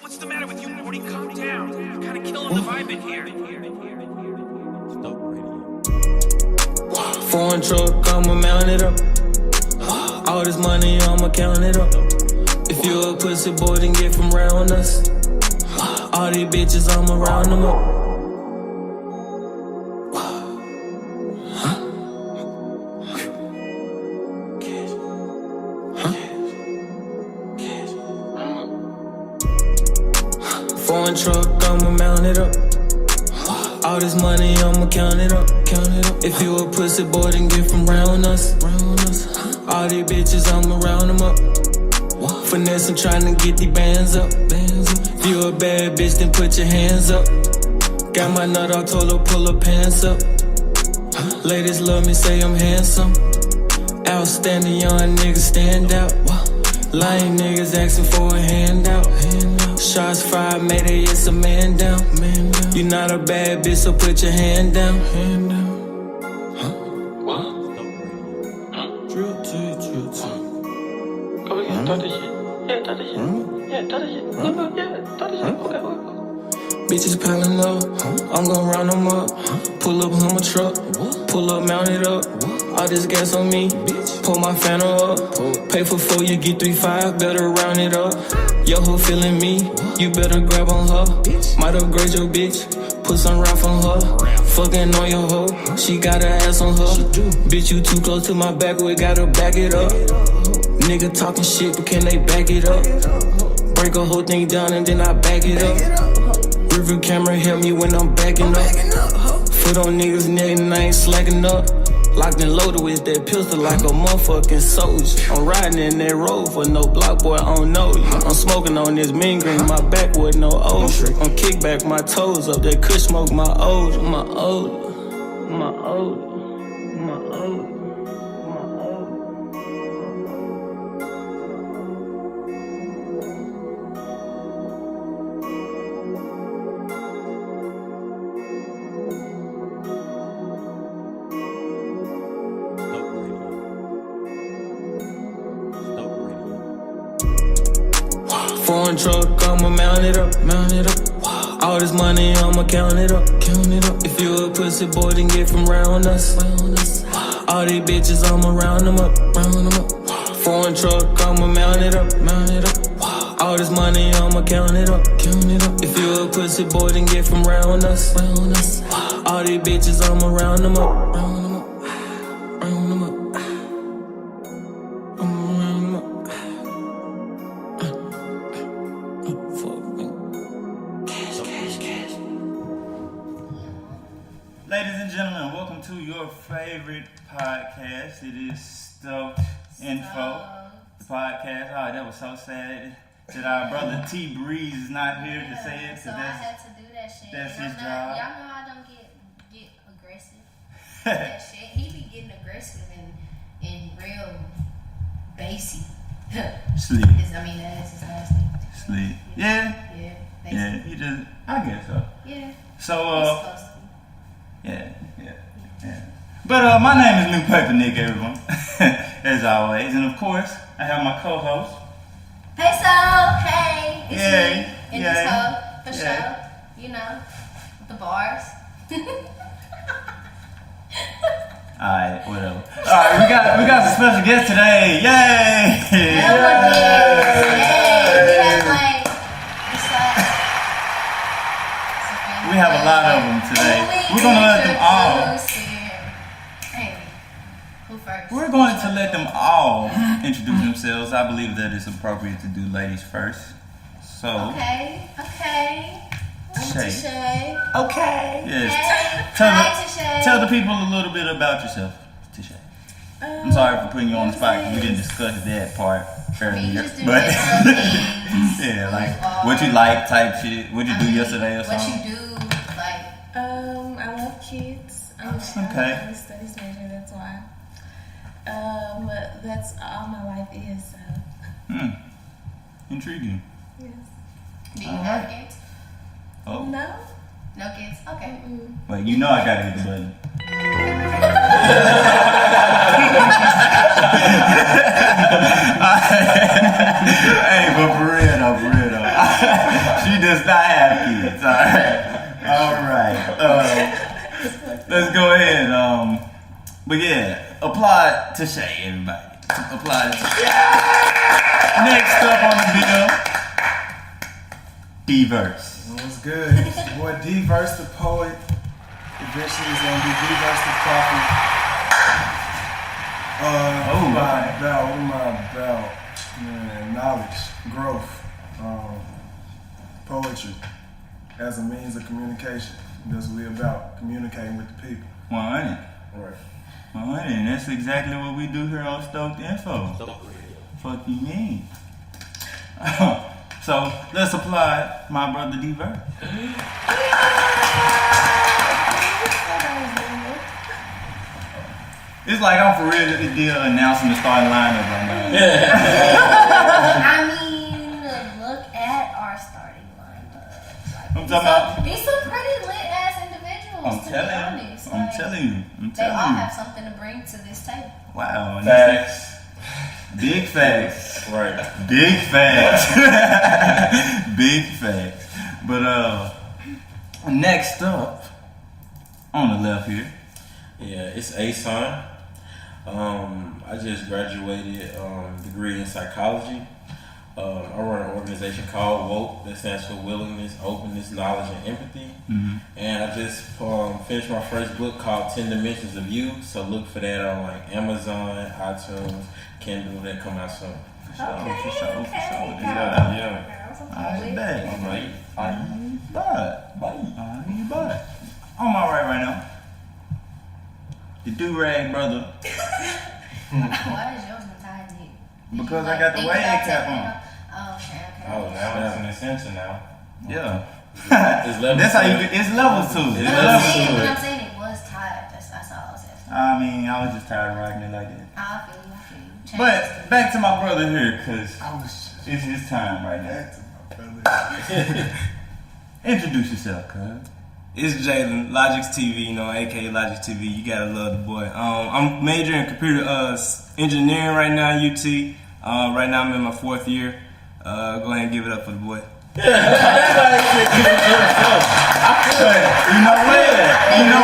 What's the matter with you, Morty? Calm down. You're kind of killing the vibe in here. Foreign truck, I'ma mount it up. All this money, I'ma count it up. If you a pussy boy, then get from round us. All these bitches, I'ma round them up. Foreign truck, I'ma mount it up. All this money, I'ma count it up. If you a pussy boy, then get from round us. All these bitches, I'ma round them up. Finesse, I'm tryna get these bands up. If you a bad bitch, then put your hands up. Got my nut out, told her pull her pants up. Ladies love me, say I'm handsome. Outstanding young niggas stand out. Lying niggas asking for a handout. Shots fired, made it, it's a man down. You not a bad bitch, so put your hand down. Bitches piling up, I'm gon' round them up. Pull up on my truck, pull up, mount it up. All this gas on me, pull my fan up. Pay for 4, you get 3-5, better round it up. Yo hoe feeling me, you better grab on her. Might upgrade your bitch, put some rap on her. Fucking on your hoe, she got her ass on her. Bitch, you too close to my back, we gotta back it up. Nigga talking shit, but can they back it up? Break a whole thing down and then I back it up. Review camera help me when I'm backing up. Foot on niggas' neck and I ain't slacking up. Locked and loaded with that pistol like a motherfucking soldier. I'm riding in that road for no block, boy, I don't know you. I'm smoking on this mean green, my backwood, no ocean. I'm kick back my toes up, that kush smoke my old. Foreign truck, I'ma mount it up. All this money, I'ma count it up. If you a pussy boy, then get from round us. All these bitches, I'ma round them up. Foreign truck, I'ma mount it up. All this money, I'ma count it up. If you a pussy boy, then get from round us. All these bitches, I'ma round them up. Ladies and gentlemen, welcome to your favorite podcast. It is Stoked Info, the podcast. Oh, that was so sad that our brother T Breeze is not here to say it. So I had to do that shit. That's his job. Y'all know I don't get aggressive. That shit. He be getting aggressive and real basic. Sleep. I mean, that's his last name. Sleep. Yeah. Basically. Yeah, he just, I guess so. Yeah. So, He's supposed to be. Yeah. But my name is New Paper Nick, everyone, as always. And of course, I have my co-host. Peso, hey, it's Yay. me. And this hoe, for sure. You know, with the bars. Alright, whatever. Alright, we got some special guests today. Yay! Hell of guests. Yay! We have a lot of them today. We're gonna let them all. We're going to let them all introduce themselves. I believe that it's appropriate to do ladies first. So. Okay. Teshay. Okay. Yes. Hey. Tell the people a little bit about yourself, Teshay. I'm sorry for putting you on the spot because we didn't discuss that part earlier. But yeah, like what you like, type shit. What you do yesterday or something. What you do, like. I love kids. I'm a studies major, that's why. That's all my life is. So. Intriguing. Yes. Do you have kids? Oh. No. No kids? Okay. Wait, you know I gotta hit the button. Hey, but for real though. does not have kids. All right. Let's go ahead. But yeah, applaud teshay, everybody. Applaud teshay. Next up on the bill, D-Verse. What's good? It's your boy D-Verse the poet. Eventually it's gonna be D-Verse the prophet. What am I about? Man, knowledge, growth, poetry as a means of communication. That's what we about, communicating with the people. 100. Right. 100. And that's exactly what we do here on Stoked Info. Fuck you mean? So let's applaud my brother D-Verse. It's like I'm for real deal announcing the starting lineup right now. I mean, look at our starting lineup. Like, I'm talking about. These some pretty lit ass individuals. I'm to telling be you. honest. I'm telling you. They all have something to bring to this table. Wow. Facts. Big facts. Right. Big facts. Big facts. But next up on the left here. Yeah, it's A-Son. I just graduated degree in psychology. I run an organization called WOKE that stands for Willingness, Openness, Knowledge, and Empathy. Mm-hmm. And I just finished my first book called 10 Dimensions of You. So look for that on like Amazon, iTunes, Kindle. That come out soon. For sure. Yeah. I bet. Alright. On my right now. The do-rag brother. Why is yours untied, Nick? Because I got the wave cap on. Oh, okay. Oh, now it's an extension now. Yeah. It's levels. That's how you get, it's levels too. It's I'm levels saying, to when it. I'm saying it was tied, that's all I was asking. I mean, I was just tired of rocking it like that. I feel you. Change But it. back to my brother here, cause I was just it's his time right now. back to my brother. Introduce yourself, cuz. It's Jalen, LogiiczTV, aka LogiiczTV. You gotta love the boy. I'm majoring in computer engineering right now at UT. Right now I'm in my 4th year. Go ahead and give it up for the boy. You know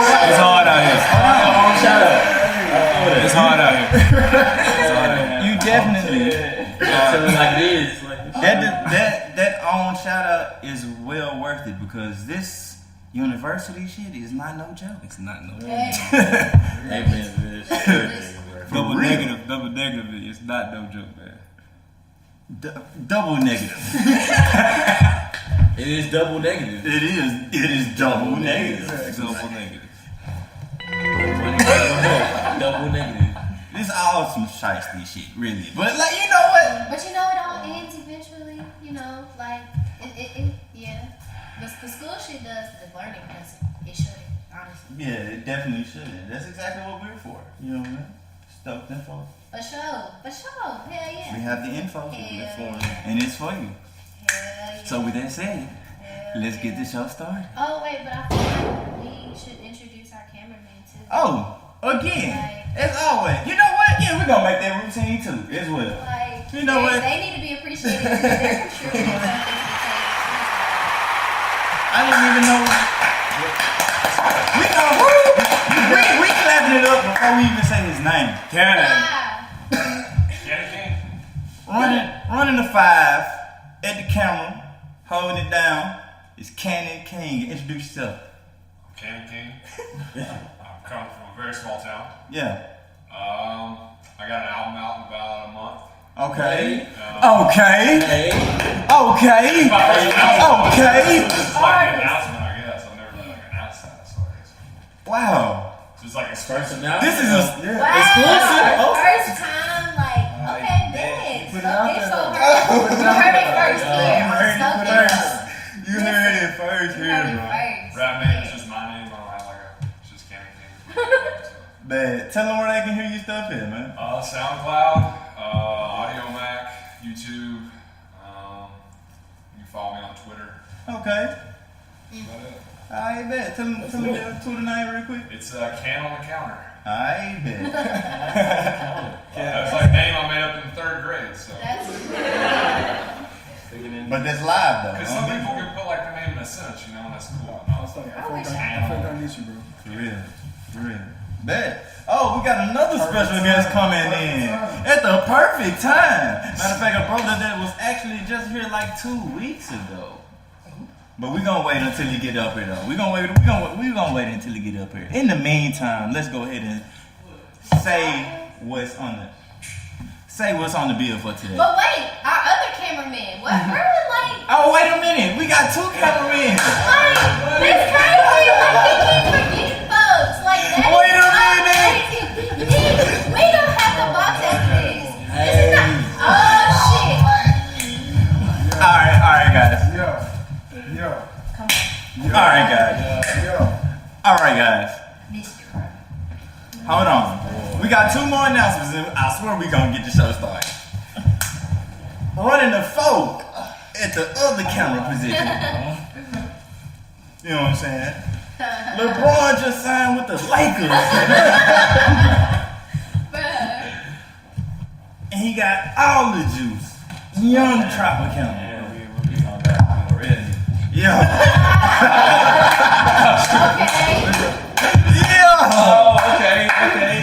what? It's hard out here. Shout out. It's hard out here. You definitely Like this. that own shout out is well worth it because this university shit is not no joke. It's not no Hey. Amen, bitch. double real. negative. It's not no joke, man. Double negative. It is double negative. It is double negative. Double negative. Double negative. This all some shiesty shit, really. But like, you know what? But you know, it all ends eventually. You know, like yeah. The school shit does the learning process. It shouldn't, honestly. Yeah, it definitely should. That's exactly what we're for. You know what I mean? Stoked Info. For sure. Hell yeah. We have the info. Hell yeah. And it's for you. Hell yeah. So with that said, Hell let's get yeah. the show started. Oh wait, but I feel like we should introduce our cameraman too. Oh, again, as always. You know what? Yeah, we're gonna make that routine too, as well. Like, You know what? They need to be appreciated. They're contributing something to the table. I didn't even know. We clapping it up before we even say his name. Cannon. Running the 5 at the camera, holding it down. It's Cannon King. Introduce yourself. Cannon King. I'm coming from a very small town. Yeah. I got an album out in about a month. Okay. This is like an announcement, I guess. I've never really announced that. So I guess. Wow. So it's like a First announcement. This is a Wow. exclusive. First time, like, okay, bet. Put it out Okay, there. so you heard it first here on Stoked Info. You heard it first You here, heard it bro. first. rap name. It's just my name. I don't have like it's just Cannon King. Bad. Tell them where they can hear your stuff here, man. SoundCloud, Audio Mac, YouTube. You can follow me on Twitter. Okay. That's about it. I bet. Tell them your Twitter name real quick. It's Can on the Counter. I bet. That was like a name I made up in 3rd grade. So That's But that's live though. Because some people can put like the name in a sentence, you know, and that's cool. I feel like I get you, bro. For real. Bet. Oh, we got another special guest coming in at the perfect time. Matter of fact, a brother that was actually just here like 2 weeks ago. But we're gonna wait until he get up here though. We're gonna wait until he get up here. In the meantime, let's go ahead and say what's on the bill for today. But wait, our other cameraman. What? Where was like? Oh, wait a minute. We got 2 cameramen. Like, that's crazy. Like, we keep forgetting folks. Like, that Wait is a so minute. crazy. We don't have to box after this. This is not. Oh, shit. All right, guys. Yo. Come on. All right, guys. All right, guys. Mr. Crow. Hold on. We got 2 more announcements, and I swear we gonna get the show started. Running the folk at the other camera position. You know what I'm saying? LeBron just signed with the Lakers. And he got all the juice. Young Trop account. Yeah. Yeah. Oh, okay.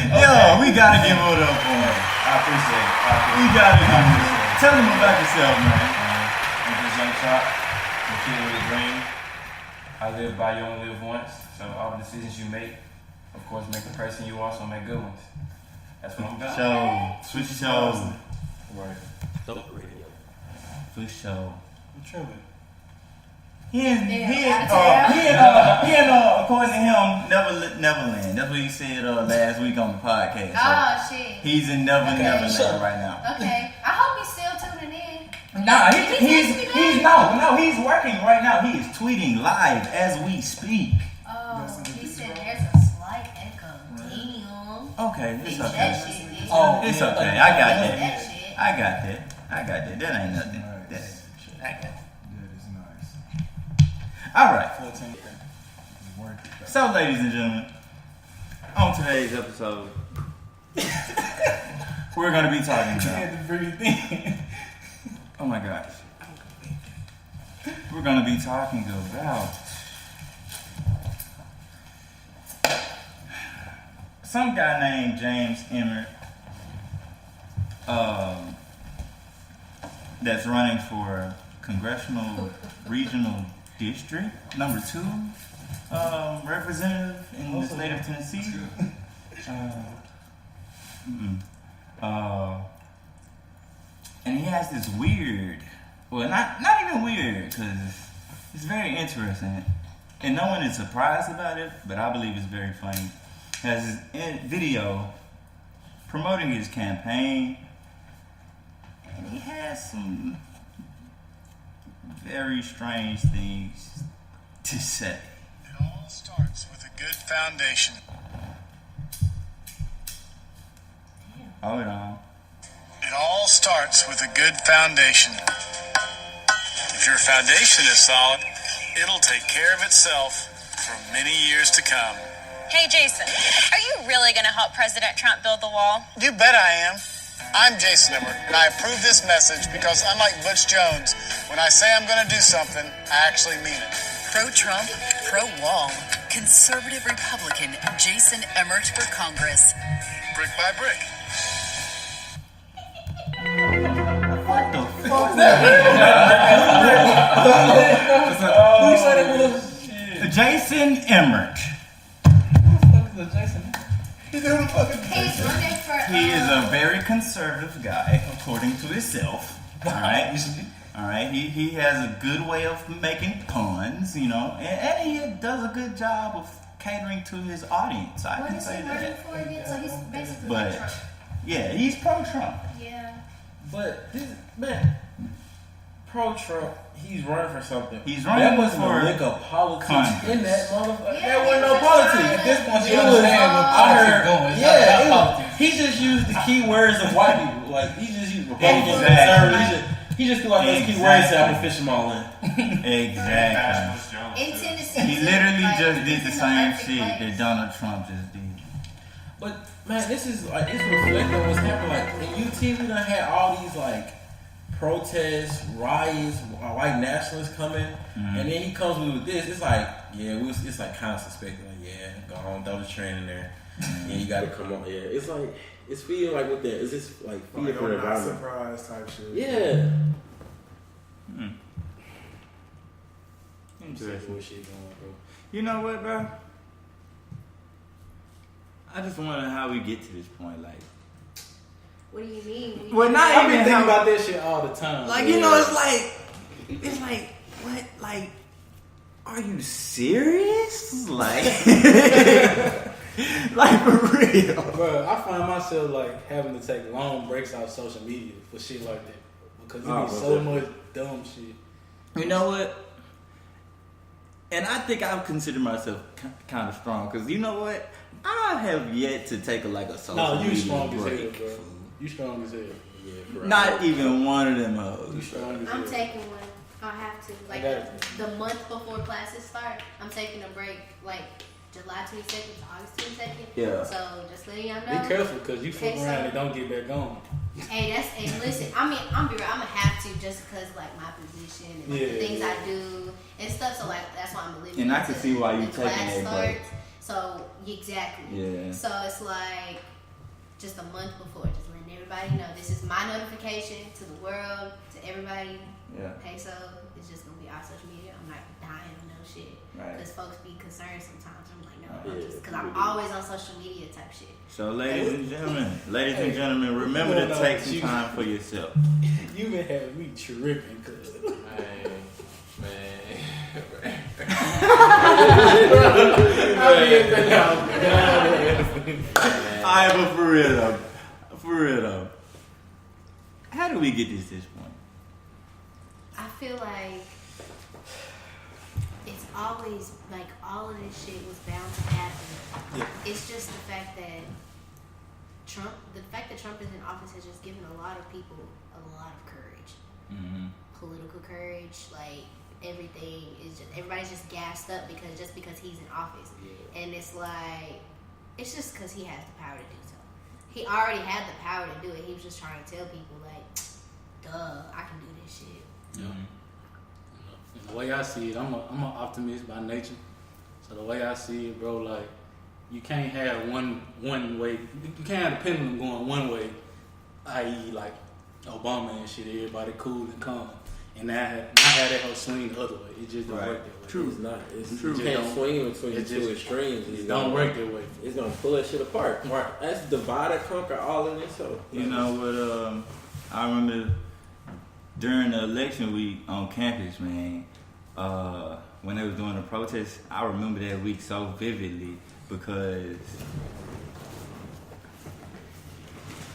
Yo, we gotta give it up for him. I appreciate it. We gotta give it up. Tell him about yourself, man. I'm just young Trop. I'm a kid with a dream. I live by you only live once. So all the decisions you make, of course, make the person you are, so make good ones. That's what I'm about. For sure. Right. Stoked radio. For sure. I'm chilling. He and according to him, Neverland. That's what he said last week on the podcast. Oh, shit. He's in Neverland right now. Okay. I hope he's still tuning in. Nah, he's working right now. He is tweeting live as we speak. Oh, he said there's a slight echo. Damn. Okay, it's Fix that okay. shit, bitch. Oh, it's okay. I got Fix that. that shit. I got that. That ain't nothing. Nice. I got that. That is nice. All right. 14. So, ladies and gentlemen, on today's episode, we're going to be talking about. had to breathe in. Oh my gosh. We're going to be talking about some guy named James Embart that's running for Congressional Regional District number 2 representative in the state of Tennessee. And he has this weird, well, not even weird, because it's very interesting, and no one is surprised about it, but I believe it's very funny. He has this video promoting his campaign, and he has some very strange things to say. It all starts with a good foundation. Hold on. It all starts with a good foundation. If your foundation is solid, it'll take care of itself for many years to come. Hey, Jason, are you really going to help President Trump build the wall? You bet I am. I'm Jason Embart, and I approve this message because unlike Butch Jones, when I say I'm going to do something, I actually mean it. Pro-Trump, pro-wall, conservative Republican Jason Embart for Congress. Brick by brick. What the fuck? Who said it was? Jason Embart. He's doing fucking. He's running for. He is a very conservative guy, according to himself. All right. All right. He has a good way of making puns, you know, and he does a good job of catering to his audience. I What can is say he running that. for again? So he's basically But Trump. yeah, he's pro-Trump. Yeah. But this man, pro-Trump, he's running for something. He's running that wasn't for a lick of politics Congress. in that motherfucker. Yeah, There wasn't he no was politics. trying At this point, to you understand what I politics heard. going. It's Yeah, not it about was, he just used the key words of white people. Like he just used Republican, Exactly. conservative. He just threw out those key words so I could fish them all in. Exactly. In Tennessee. He literally like, just did the he's in same perfect shit place. that Donald Trump just did. But man, this is like it's reflecting what's happening. Like in UT, we done had all these like protests, riots, white nationalists coming, and then he comes with this. It's like, it's like kind of suspected. Like, yeah, go on, throw the train in there. Yeah, you got to come on. Yeah, it's like it's feeling like what that is. This like feeling for the not environment. surprise type shit. Yeah. Interesting. You know what, bro? I just wonder how we get to this point. Like, What do you mean? well, not I've even been thinking how, about that shit all the time. like, you know, it's like, what? Like, are you serious? Like, like for real? Bro, I find myself like having to take long breaks out of social media for shit like that because there be so much dumb shit. You know what? And I think I would consider myself kind of strong because you know what? I have yet to take a social No, you media strong as break. hell, bro. You strong as hell. Yeah, Not even one of them hoes. You strong as hell. I'm taking one. I'll have to. Like, the month before classes start, I'm taking a break, like, July 22nd to August 22nd. Yeah. So, just letting y'all know. Be careful because you fuck around and don't get back on. Hey, listen, I mean, I'm gonna have to just because, like, my position and like, the things I do and stuff. So, like, that's why I'm believing. And I can see why you taking that break. So, exactly. Yeah. So, it's like just a month before, just letting everybody know this is my notification to the world, to everybody. Yeah. Peso is just gonna be off social media. I'm not dying on no shit. Right. Because folks be concerned sometimes. I'm like, no, because I'm always on social media type shit. So, ladies and gentlemen, remember to take some time for yourself. You been having me tripping, cuz. Alright, but for real though, how do we get to this point? I feel like it's always like all of this shit was bound to happen. Yeah. It's just the fact that Trump is in office has just given a lot of people a lot of courage. Mm-hmm. Political courage, like everything is just everybody's just gassed up because he's in office. Yeah. And it's like it's just because he has the power to do so. He already had the power to do it. He was just trying to tell people like, duh, I can do this shit. Yeah. And the way I see it, I'm an optimist by nature. So the way I see it, bro, like you can't have one way. You can't have the pendulum going one way, i.e. like Obama and shit. Everybody cool and calm, and not have that whole swing the other way. It just don't work that way. True. It's not. It's true. You can't swing between the two extremes. It don't work that way. It's gonna pull that shit apart. Right. That's divide and conquer all in this. So You know what? I remember during the election week on campus, man. When they was doing the protests, I remember that week so vividly because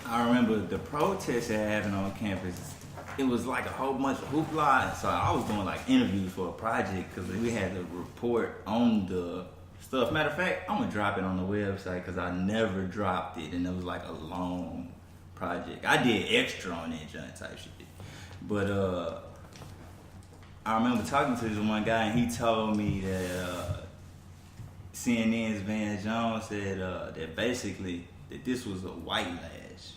I remember the protests that happened on campus. It was like a whole bunch of hoopla. So I was doing like interviews for a project because we had to report on the stuff. Matter of fact, I'm gonna drop it on the website because I never dropped it, and it was like a long project. I did extra on that joint type shit, but I remember talking to this one guy, and he told me that CNN's Van Jones said that basically that this was a white lash,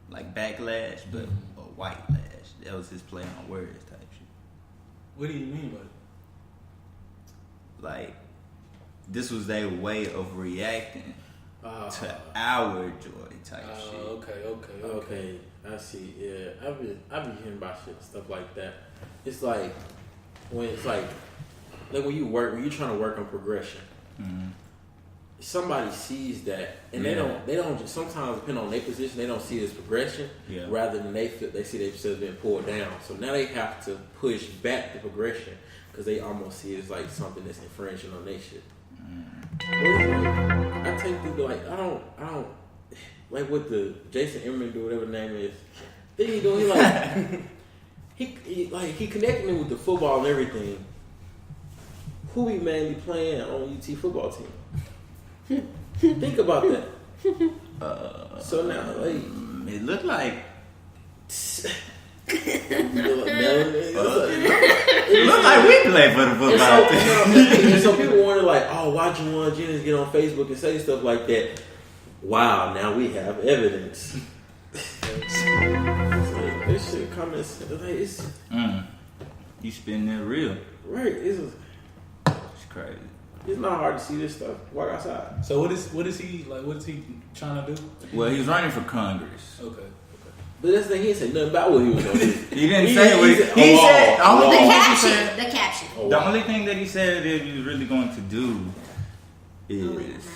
like backlash, but a white lash. That was his play on words type shit. What do you mean by that? Like, this was their way of reacting to our joy type shit. Okay. I see. Yeah, I've been hearing about shit, stuff like that. It's like when when you're trying to work on progression. Mm-hmm. Somebody sees that, and they don't just sometimes depending on their position, they don't see it as progression. Yeah. Rather than they see themselves being pulled down. So now they have to push back the progression because they almost see it as like something that's infringing on their shit. Mm-hmm. I take people like I don't like what the Jason Emmerich do, whatever the name is. Then he doing he connected me with the football and everything. Who he mainly playing on UT football team? Think about that. So now, like, it looked like it looked like we play for the football team. And so people wonder, like, oh, why Juwan Jennings get on Facebook and say stuff like that? Wow, now we have evidence. This shit comments. Like, it's You spinning it real. Right. It's crazy. It's not hard to see this stuff. Walk outside. So what is he like? What is he trying to do? Well, he was running for Congress. Okay. But that's the thing, he didn't say nothing about what he was going to do. He didn't say what he said. The caption. The only thing that he said that he was really going to do is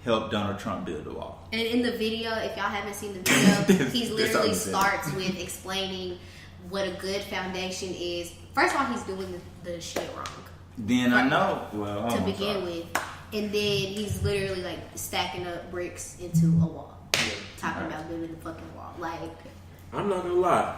help Donald Trump build the wall. And in the video, if y'all haven't seen the video, he literally starts with explaining what a good foundation is. First of all, he's doing the shit wrong. Then I know. Well, to begin with. And then he's literally like stacking up bricks into a wall. Talking about building the fucking wall. Like, I'm not gonna lie.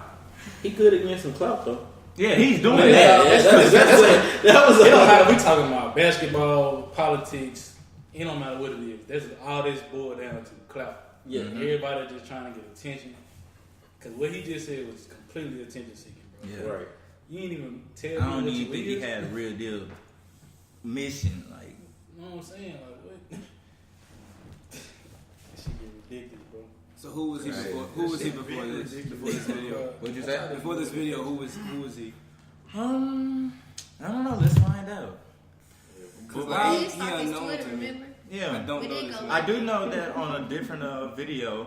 He could have gained some clout though. Yeah, he's doing that. That was. It don't matter. We talking about basketball, politics. It don't matter what it is. That's all this boiled down to clout. Yeah. Everybody just trying to get attention. Because what he just said was completely attention seeking, bro. Yeah. Right. You ain't even tell me I don't what even you think he is. had a real deal mission. Like, You know what I'm saying? Like, what? That shit get ridiculous, bro. So who was he before? Who was he before this? Before this video? What'd you say? Before this video, who was he? I don't know. Let's find out. Because he he started his unknown Twitter, to me. remember? Yeah, I don't know this. I do know that on a different video,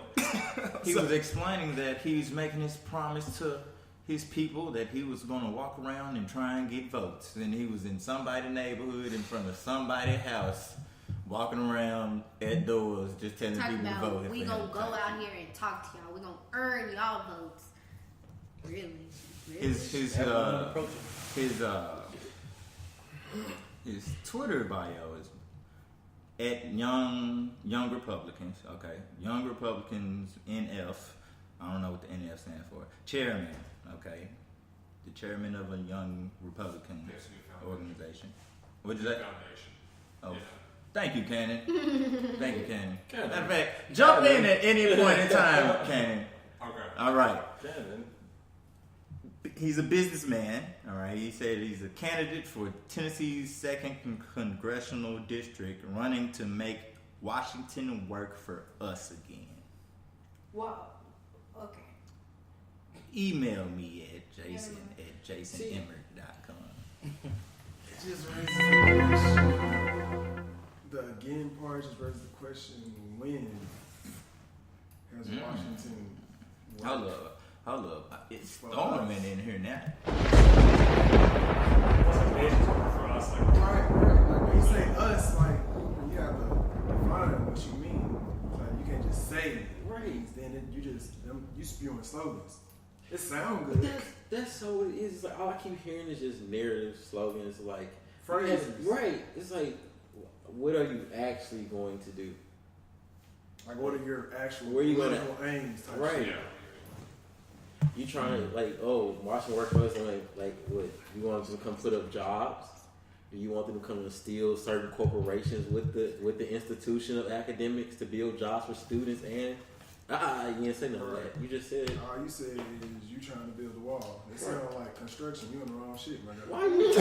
he was explaining that he's making his promise to his people that he was going to walk around and try and get votes. And he was in somebody's neighborhood in front of somebody's house, walking around at doors, just telling Talking people to about, vote. we gonna go out here and talk to y'all. We gonna earn y'all votes. Really? His Twitter bio is at Young Republicans. Okay, Young Republicans NF. I don't know what the NF stands for. Chairman. Okay, the chairman of a Young Republican organization. What'd you say? Foundation. Oh, yeah. Thank you, Cannon. Thank you, Cannon. Matter of fact, jump in at any point in time, Cannon. Okay. All right. Cannon. He's a businessman. All right. He said he's a candidate for Tennessee's 2nd Congressional District, running to make Washington work for us again. Wow. Okay. Email me at jason@jasonemmert.com. It just raises the question. The again part just raises the question: when has Washington? Hold up. It's storming in here now. Right. Like when you say us, like you have to define what you mean. Like you can't just say right. Then you spewing slogans. It sounds good. But that's so it is. It's like all I keep hearing is just narrative slogans, like phrases. Right. It's like, what are you actually going to do? Like, what are your actual where you political aims? Type right. Shit. You trying to Washington work for us and like what? You want them to come put up jobs? Do you want them to come and steal certain corporations with the institution of academics to build jobs for students and? You didn't say nothing like that. You just said. All you said is you trying to build a wall. It sounds like construction. You on the wrong shit, my guy. Why are you?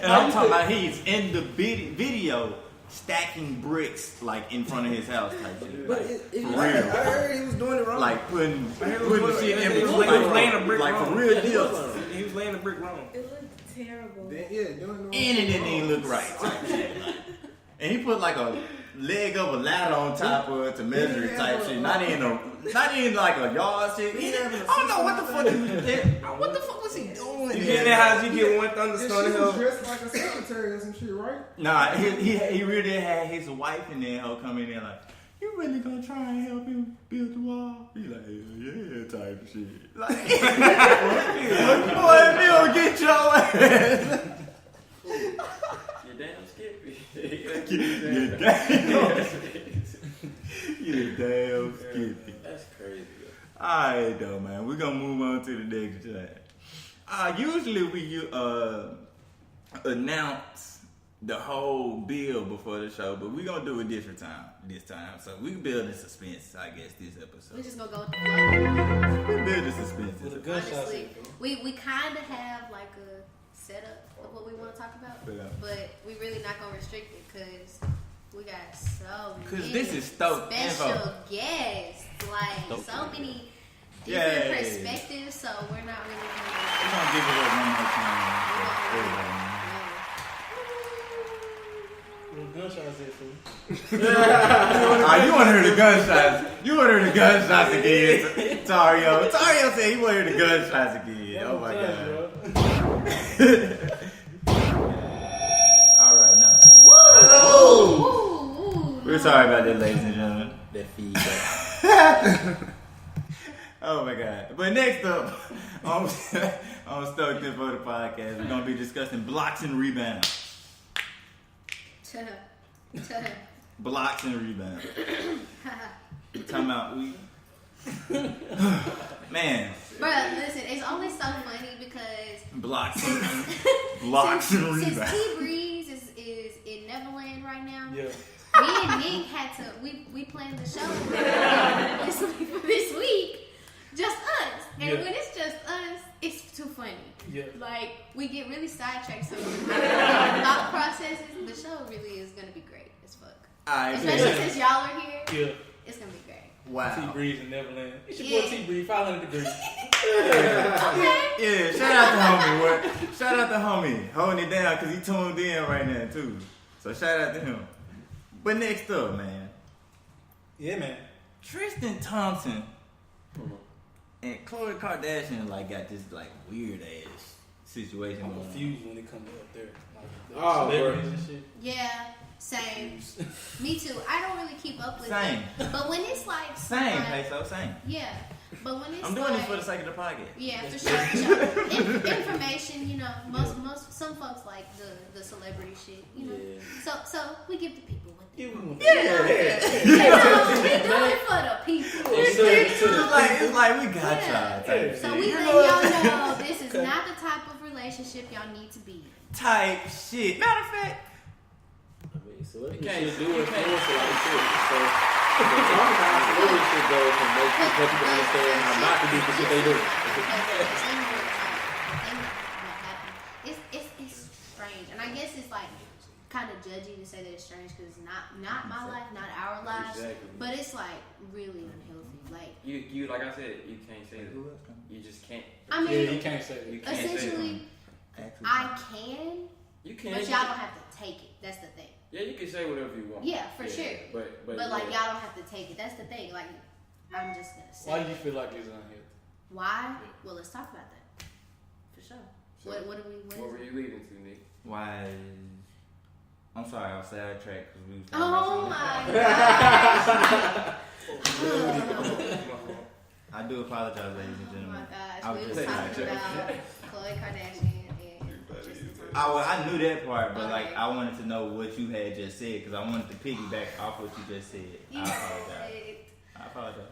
And I'm talking about he's in the video stacking bricks like in front of his house type shit. But for real. I heard he was doing it wrong. Like putting shit in he was between. laying a brick like wrong. for real deal. He was laying the brick wrong. It looked terrible. Doing it And it didn't even look right. And he put like a leg of a ladder on top of it to measure it type shit. Not even like a yard shit. I don't know what the fuck he was doing. What the fuck was he doing? You get in that house, you get one thunderstorm. She was dressed like a secretary or some shit, right? Nah, he really had his wife in there who come in there like, you really gonna try and help him build the wall? He like, yeah, type of shit. Like, boy, if you don't get your ass. You're damn skippy. You're damn skippy. That's crazy. Alright though, man. We're gonna move on to the next chat. Usually we announce the whole bill before the show, but we're gonna do it different this time. So we building suspense, I guess, this episode. We just gonna go with the flow. We building suspense this episode. Honestly, we kind of have like a setup of what we want to talk about, Yeah. but we really not gonna restrict it because We got so many. Because this is Stoked special info. guests. Like, Stoked. so many different Yay. perspectives, so we're not really We're going to give it up one more time. Gunshots here, fool. You want to hear the gunshots. You want to hear the gunshots again. Tario said he want to hear the gunshots again. Oh my God. All right, no. Woo! We're sorry about that, ladies and gentlemen. That feedback. Oh my God. But next up on Stoked Info the podcast, we're going to be discussing blocks and rebounds. Blocks and rebounds. Time out. Man. Bruh, listen, it's only so funny because Blocks and since rebounds. T-Breeze is in Neverland right now. Yeah. Me and Nick had to we planned the show this week. Just us. And when it's just us, it's too funny. Yeah. Like, we get really sidetracked, so thought processes, the show really is gonna be great as fuck. Especially since y'all are here. Yeah. It's gonna be great. Wow. T-Breeze in Neverland. It's your boy T-Breeze, 500 degrees. Yeah, shout out to homie. Shout out to homie. Holding it down because he tuned in right now too. So shout out to him. But next up, man. Yeah, man. Tristan Thompson and Khloe Kardashian got this weird ass situation. I'm going on. confused when it comes up there. Like, Oh, celebrities and shit. Yeah, same. Me too. I don't really keep up with Same. it. But when it's like Same, Peso, same. Yeah. But when it's I'm doing this for the sake of the podcast. Yeah, for sure. Information, some folks like the celebrity shit, Yeah. So we give the people what they want. Yeah. We do it for the people. It's like we got y'all. Type So shit. we let y'all know this is not the type of relationship y'all need to be in. Type shit. Matter of fact. Celebrity shit do influence a lot of shit. So the talk about celebrity shit though can help people understand how not to do the shit they do. It's strange, and I guess it's kind of judgy to say that it's strange because it's not my life, not our lives, but it's really unhealthy. You like I said, you can't say that. You just can't. I mean, you can't say that. Essentially, I can. You can. But y'all don't have to take it. That's the thing. Yeah, you can say whatever you want. Yeah, for sure. But y'all don't have to take it. That's the thing. I'm just gonna say. Why do you feel like it's unhealthy? Why? Well, let's talk about that. For sure. So, what were you leading to, Nick? Why? I'm sorry, I was sidetracked because we was Oh my god! I do apologize, ladies and Oh gentlemen. my gosh, I was we was just talking sidetracked. about Khloe Kardashian and Tristan Thompson. I knew that part, but I wanted to know what you had just said because I wanted to piggyback off what you just said. I apologize.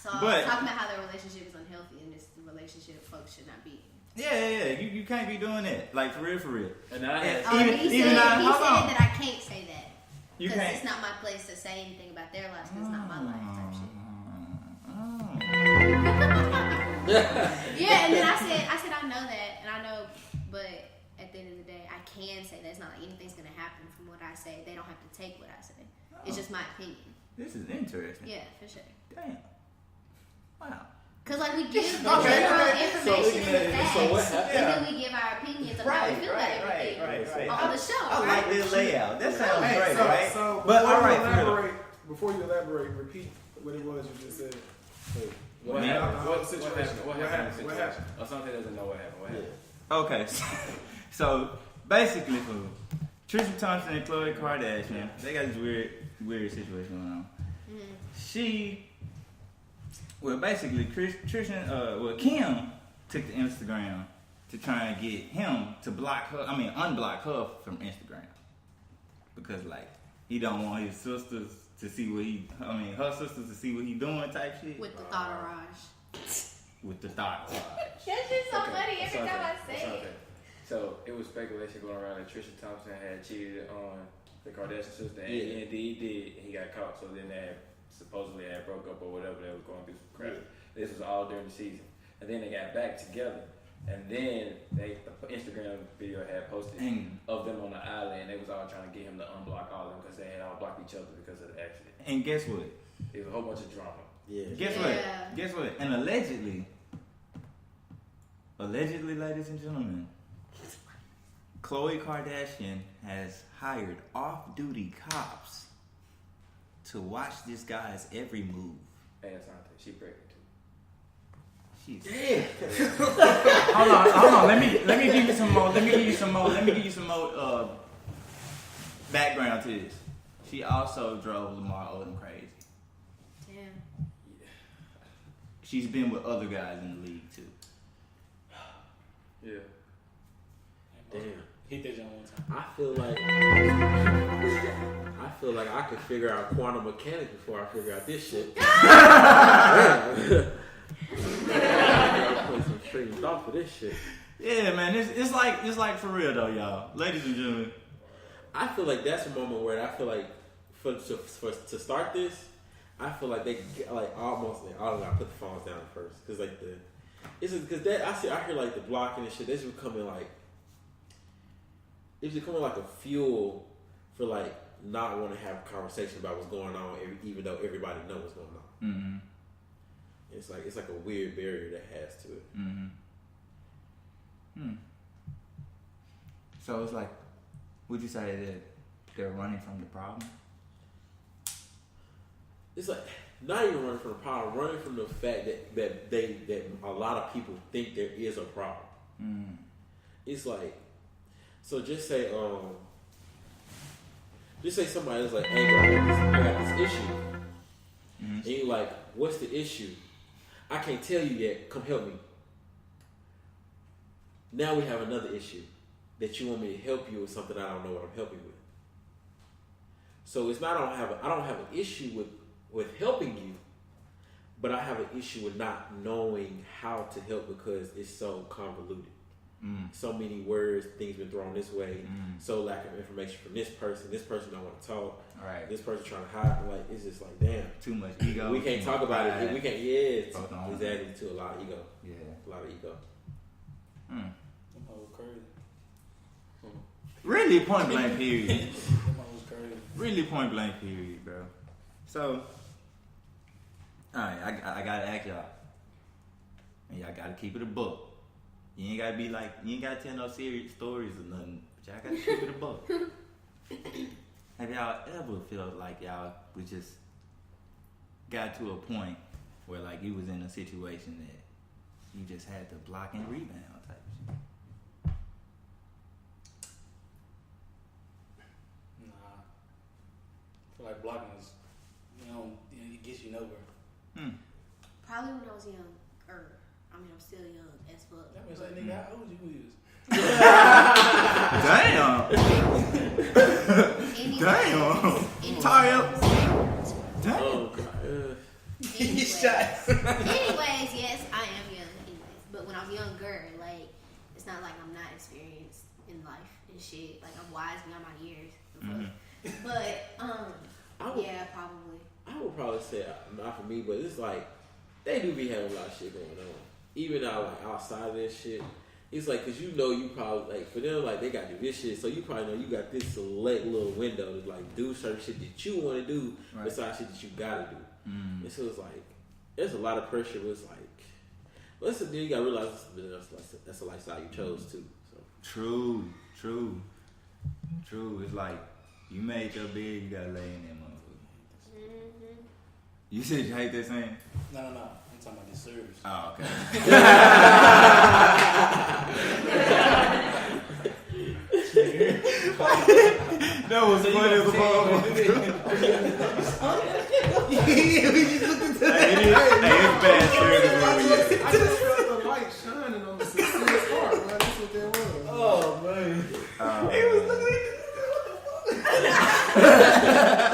So I was talking about how their relationship is unhealthy and this relationship folks should not be in. Yeah. You can't be doing that. For real. And he said that I can't say that. You because can't. it's not my place to say anything about their lives because it's not my life type shit. Yeah, and then I said I know that, and I know, but at the end of the day, I can say that it's not like anything's gonna happen from what I say. They don't have to take what I say. It's just my opinion. This is interesting. Yeah, for sure. Damn. Wow. Cause we give general information and facts, so what happened? and then we give our opinions of how we feel about everything on the show. I like this layout. That sounds great, so, right? So but before you elaborate, repeat what it was you just said. What happened? What happened? Or something doesn't know what happened. What happened? Okay, so basically, Tristan Thompson and Khloe Kardashian, they got this weird situation going on. Basically, Kim took to Instagram to try and get him to unblock her from Instagram. Because, he don't want his sisters to see her sisters to see what he doing type shit. With the Thottieessss. With the Thottieessss. That's just so funny every time I say it. So, it was speculation going around that Tristan Thompson had cheated on the Kardashian sister, and he did. He got caught, so then they supposedly broke up or whatever. They was going through some crap. This was all during the season. And then they got back together. And then the Instagram video had posted of them on the island, and they was all trying to get him to unblock all of them because they had all blocked each other because of the accident. And guess what? It was a whole bunch of drama. Yeah. Guess what? And allegedly, ladies and gentlemen, Khloe Kardashian has hired off-duty cops to watch this guy's every move. Hey, Asante, she pregnant too. Hold on. Let me give you some more background to this. She also drove Lamar Odom crazy. Damn. She's been with other guys in the league too. Yeah. Damn. Hit that joint one time. I feel like I could figure out quantum mechanics before I figure out this shit. I put some straight thought for this shit. Yeah, man, it's like for real though, y'all. Ladies and gentlemen, I feel like that's a moment where I feel like to start this, I feel like they like almost all gotta put the phones down first because like because I hear like the blocking and shit. That's becoming like it's becoming like a fuel for like not want to have a conversation about what's going on, even though everybody knows what's going on. Mm-hmm. It's like a weird barrier that has to it. Mm-hmm. So it's like, would you say that they're running from the problem? It's like not even running from the problem, running from the fact that a lot of people think there is a problem. Mm. It's like, so just say somebody's like, hey, bro, I got this issue. Mm-hmm. And you're like, what's the issue? I can't tell you yet. Come help me. Now we have another issue that you want me to help you with something I don't know what I'm helping with. So it's not I don't have an issue with helping you, but I have an issue with not knowing how to help because it's so convoluted. So many words, things been thrown this way, so lack of information from this person don't want to talk. Right. This person trying to hide. Like it's just like damn. Too much ego. We can't talk about it. We can't. Yeah. Exactly. To a lot of ego. Yeah. A lot of ego. Really point blank period. That was crazy. Really point blank period, bro. So, alright, I gotta ask y'all. And y'all gotta keep it a book. You ain't gotta be like, you ain't gotta tell no serious stories or nothing. But y'all gotta keep it a book. Have y'all ever felt like y'all was just got to a point where like you was in a situation that you just had to block and rebound type of shit? Nah. I feel like blocking is, it gets you nowhere. Probably when I was young. I mean, I'm still young as fuck. That was like, nigga, how old you was? Damn. Tired. Damn. Oh, God. Anyways, yes, I am young. Anyways, but when I was younger, like, it's not like I'm not experienced in life and shit. Like, I'm wise beyond my years. But yeah, probably. I would probably say not for me, but it's like they do be having a lot of shit going on. Even outside of this shit, it's like because you probably like for them like they got to do this shit, so you probably know you got this select little window to like do certain shit that you want to do besides shit that you gotta do. And so it's like there's a lot of pressure. But it's like, listen, then you gotta realize that's a lifestyle you chose too. So True. It's like you made your bed, you gotta lay in that motherfucker. You said you hate that saying? No. I'm talking about the service. Oh, okay. That was funny as a motherfucker. It's bad service. I just felt the light shining on the sincerest part, man. That's what that was. oh man, He was looking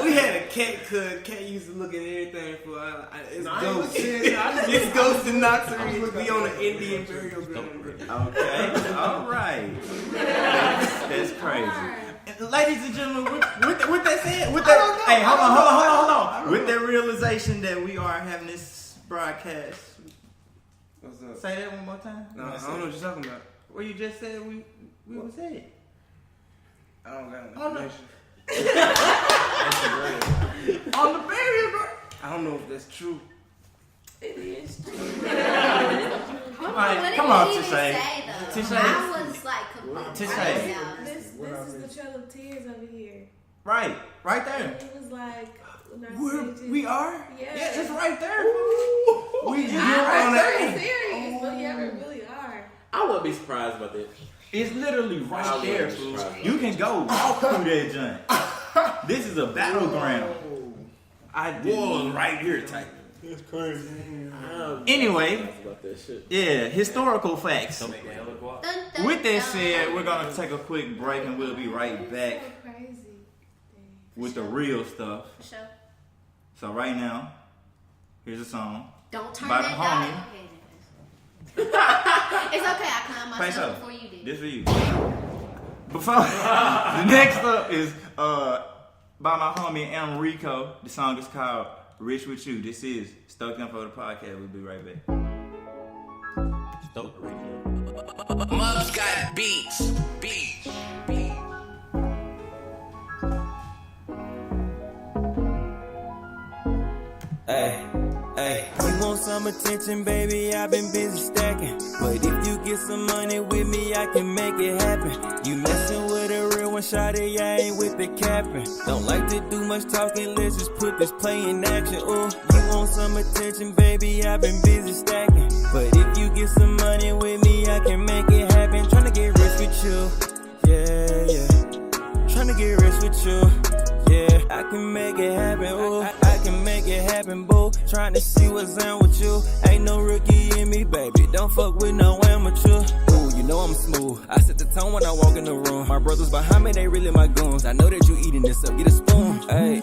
we had a cat cook. Cat used to look at everything for it's ghost. It's ghost and Knoxery. We on the Indian burial ground. Okay, all right. That's crazy. Ladies and gentlemen, with that said, hold on. With that realization that we are having this broadcast What's up? Say that one more time. No, I don't know what you're talking about. Well, you just said we was at. I don't got Oh, no. information. On the barrier, bro. I don't know if that's true. It is true. Come on, Teshay. I was like completely Teshay. This is the Trail of Tears over here. Right there. It was like We are? Yeah, it's right there. We I'm right very serious, but yeah, we really are. I wouldn't be surprised about that. It's literally right I there, wouldn't be fool. surprised. You can go walk through that joint. This is a battleground. War right here type. That's crazy. Anyway, About that shit. yeah, historical facts. Don't make a hell of guap. With that said, we're gonna take a quick break and we'll be right back Crazy. with the real stuff. For sure. So right now, here's a song. Don't turn by that the dial. homie. It's okay. I climbed myself Peso. before you did. This for you. Before the next up is by my homie Enrico. The song is called "Rich with You." This is Stoked Info the podcast. We'll be right back. Stoked Radio. Mubs got beats. Hey, you want some attention, baby? I've been busy stacking. But if you get some money with me, I can make it happen. You messing with a real one, shawty, I ain't with the capping. Don't like to do much talking, let's just put this play in action. Ooh, you want some attention, baby? I've been busy stacking. But if you get some money with me, I can make it happen. Tryna get rich with you, yeah. Tryna get rich with you. Yeah, I can make it happen, ooh, I can make it happen, boo. Trying to see what's on with you. Ain't no rookie in me, baby. Don't fuck with no amateur. Ooh, you know I'm smooth. I set the tone when I walk in the room. My brothers behind me, they really my goons. I know that you eating this up, get a spoon. Hey,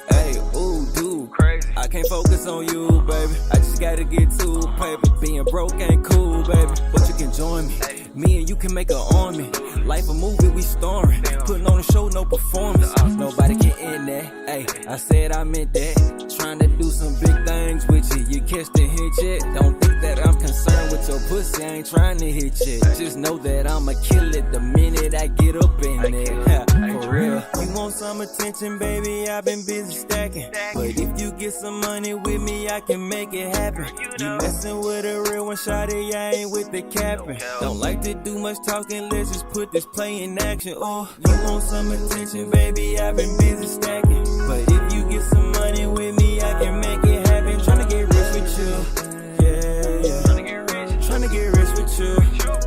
ooh, dude, crazy. I can't focus on you, baby. I just gotta get to paper. Being broke ain't cool, baby. But you can join me. Me and you can make an army. Life a movie, we starring. Putting on a show, no performance. Nobody can end that. Hey, I said I meant that. Trying to do some big things with you. You catch the hint yet? Don't think that I'm concerned with your pussy. I ain't trying to hit you. Just know that I'ma kill it the minute I get up in there. For real. You want some attention, baby? I've been busy stacking. But if you get some money with me, I can make it happen. You messing with a real one, shawty, I ain't with the capping. Don't like to do much talking, let's just put this play in action. Oh, you want some attention, baby? I've been busy stacking. But if you get some money with me, I can make it happen. Tryna get rich with you, yeah. Tryna get rich with you,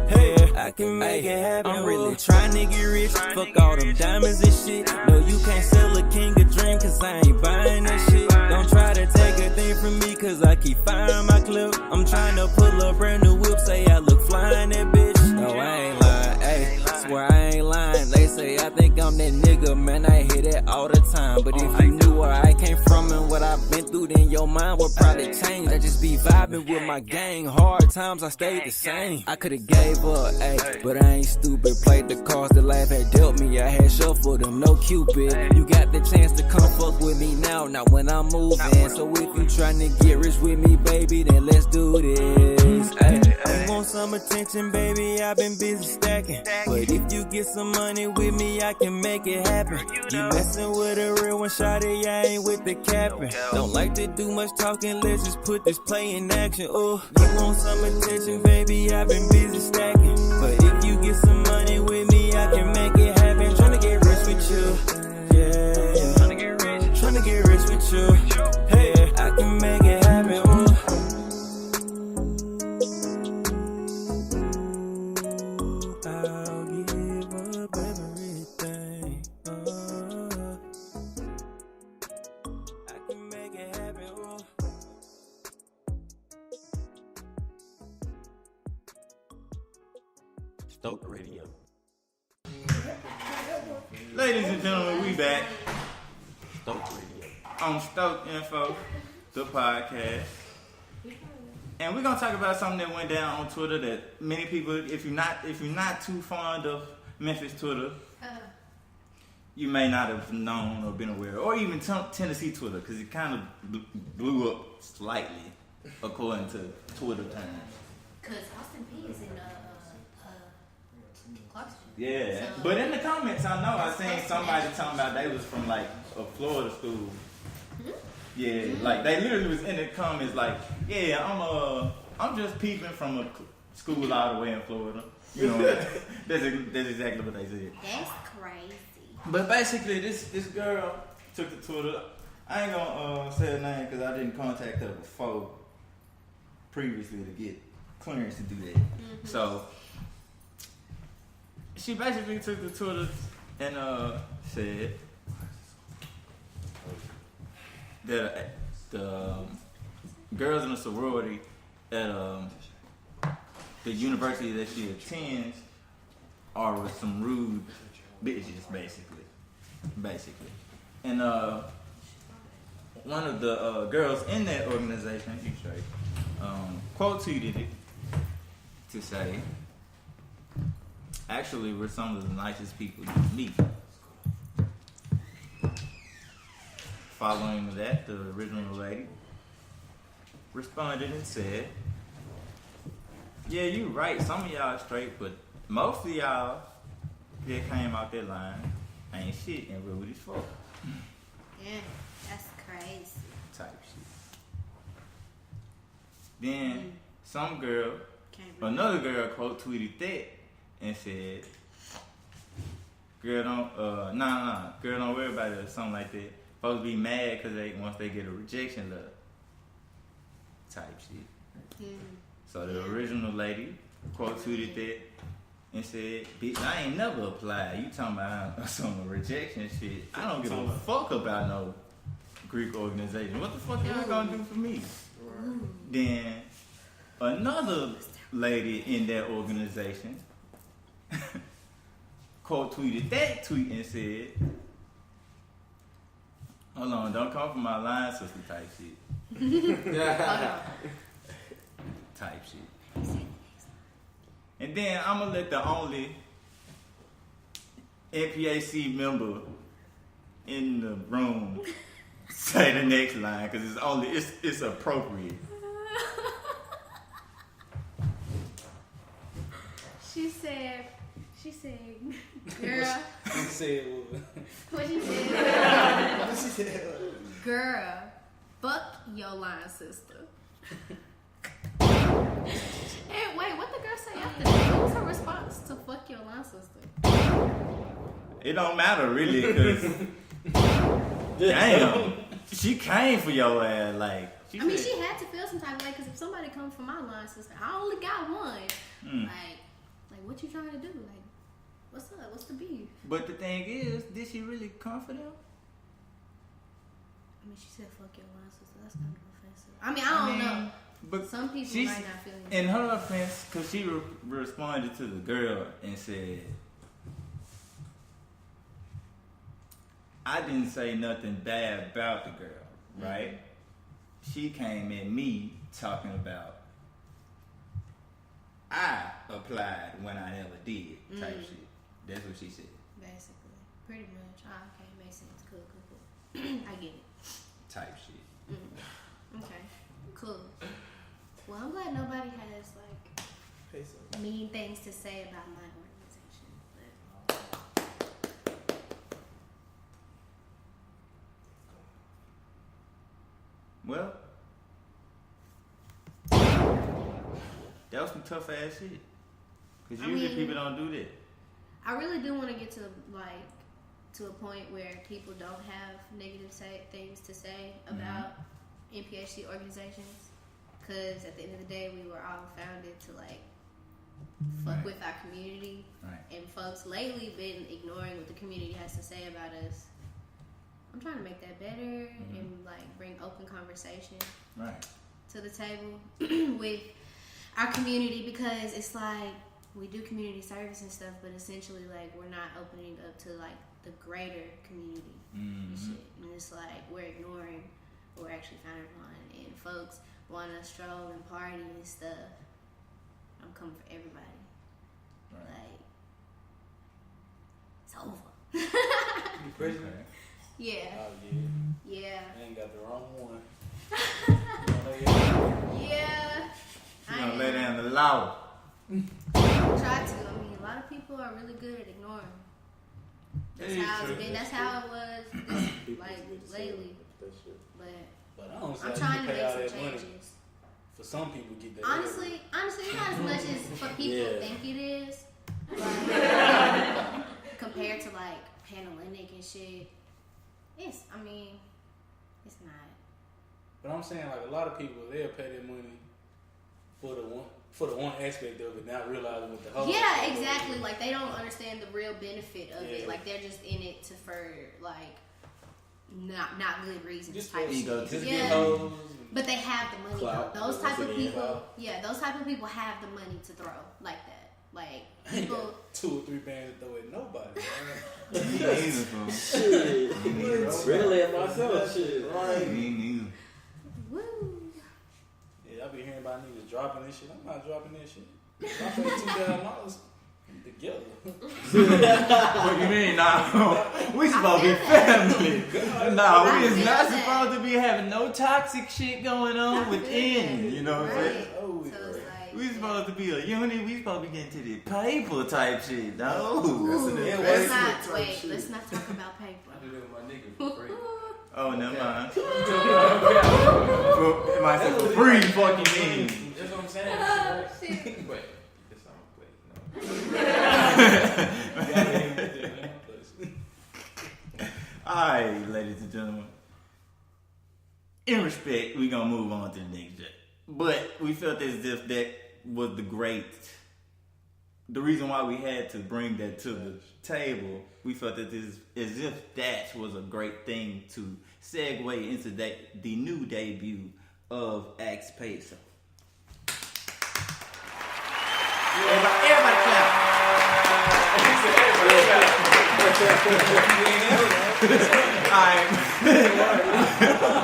hey. I can make it happen. I'm really trying to get rich. Fuck all them diamonds and shit. No, you can't sell a king a dream, cause I ain't buying that shit. Don't try to take a thing from me, cause I keep firing my clip. I'm trying to pull a brand new whip, say I look flying that bitch. No, I ain't lying, ayy. Swear I ain't lying. They say I think I'm that nigga, man. I hear that all the time. But if you knew where I came from and what I've been through, then your mind would probably change. I just be vibing with my gang. Hard times, I stayed the same. I could've gave up, ayy, but I ain't stupid. Played the cards that life had dealt me. I had shuffled them, no Cupid. You got the chance to come fuck with me now, not when I'm moving. So if you tryna get rich with me, baby, then let's do this. Ayy, you want some attention, baby? I've been busy stacking. But if you get some money with me, I can make it happen. You messing with a real one, shawty, I ain't with the capping. Don't like to do much talking, let's just put this play in action. Oh, you want some attention, baby? I've been busy stacking. But if you get some money with me, I can make it happen. Tryna get rich with you, yeah. Tryna get rich with you, hey. I can make it happen. Ooh. I'll give up everything. I can make it happen. Ooh. Stoked Radio. Ladies and gentlemen, we back Stoked Radio. on Stoked Info, the podcast. And we're gonna talk about something that went down on Twitter that many people, if you're not too fond of Memphis Twitter, you may not have known or been aware, or even Tennessee Twitter, because it kind of blew up slightly, according to Twitter terms. Because Austin P is in Clarksville. Yeah, So- but in the comments, I know I seen somebody talking about they was from like a Florida school. Yeah, like they literally was in the comments like, yeah, I'm just peeping from a school all the way in Florida. You know, that's exactly what they said. That's crazy. But basically, this girl took the Twitter. I ain't gonna say her name because I didn't contact her before previously to get clearance to do that. So she basically took the Twitter and said that the girls in the sorority at the university that she attends are some rude bitches, basically. And one of the girls in that organization, quote tweeted it to say, actually, we're some of the nicest people you meet. Following that, the original lady responded and said, yeah, you right, some of y'all straight, but most of y'all that came out that line ain't shit and rude as fuck. Yeah, that's crazy. Type shit. Then some girl, another girl quote tweeted that and said, girl don't girl don't worry about it or something like that. Folks be mad because once they get a rejection letter. Type shit. So the original lady quote tweeted that and said, bitch, I ain't never applied. You talking about some rejection shit. I don't give a fuck about no Greek organization. What the fuck y'all gonna do for me? Then another lady in that organization quote tweeted that tweet and said, hold on, don't come from my line, sister type shit. Type shit. And then I'm gonna let the only NPAC member in the room say the next line because it's appropriate. She said, girl. What she said? Girl, fuck your line sister. And wait, what the girl say after that? What was her response to fuck your line sister? It don't matter really because damn, she came for your ass like. She had to feel some type of way because if somebody comes from my line sister, I only got one. Like what you trying to do? Like, what's up? What's the beef? But the thing is, did she really come for them? I mean, she said fuck your line sister. That's kind of offensive. I don't know. But some people might not feel it. In her offense, because she responded to the girl and said, I didn't say nothing bad about the girl, right? She came at me talking about I applied when I never did type shit. That's what she said. Basically. Pretty much. Okay, makes sense. Cool. I get it. Type shit. Okay, cool. Well, I'm glad nobody has mean things to say about my organization. Well, that was some tough ass shit. Because usually people don't do that. I really do want to get to a point where people don't have negative things to say about NPHC organizations. Because at the end of the day, we were all founded to fuck with our community. And folks lately been ignoring what the community has to say about us. I'm trying to make that better and bring open conversation to the table with our community, because it's we do community service and stuff, but essentially we're not opening up to the greater community and shit. And it's we're ignoring what we're actually founded on, and folks want to stroll and party and stuff. I'm coming for everybody. It's over. You pregnant? Yeah. Oh, yeah. I ain't got the wrong one. Yeah. You gonna lay down the life. loud. Try to. I mean, a lot of people are really good at ignoring. That's how it's been. That's how it was lately. But I don't I'm trying to make some changes. For some people, get that. Honestly, it's not as much as what people think it is. Like, compared to like Panhellenic and shit, it's not. But I'm saying like a lot of people, they'll pay their money for the one aspect of it, not realizing what the whole. Yeah, exactly. Like they don't understand the real benefit of it. Like they're just in it for like not good reasons. Just type ego. shit. Yeah. But they have the money. Clout. Those type of people. Yeah, those type of people have the money to throw like that. Like people. 2 or 3 bands to throw at nobody. Shit. Really at myself. Shit. Woo. Yeah, I be hearing about niggas dropping this shit. I'm not dropping this shit. I pay $2,000 together. What you mean? Nah, we supposed to be family. Nah, we is not supposed to be having no toxic shit going on within. You know what I'm saying? We supposed to be a unit. We supposed to be getting to the paper type shit. No. Let's not talk about paper. I do that with my nigga for free. Oh, never mind. It might say for free fucking mean. That's what I'm saying. Oh, shit. Wait, this song Alright, ladies and gentlemen. In respect, we're gonna move on to the next jet. But we felt as if that was the reason why we had to bring that to the table. We felt that this as if that was a great thing to segue into the new debut of Ask Peso. Everybody clap.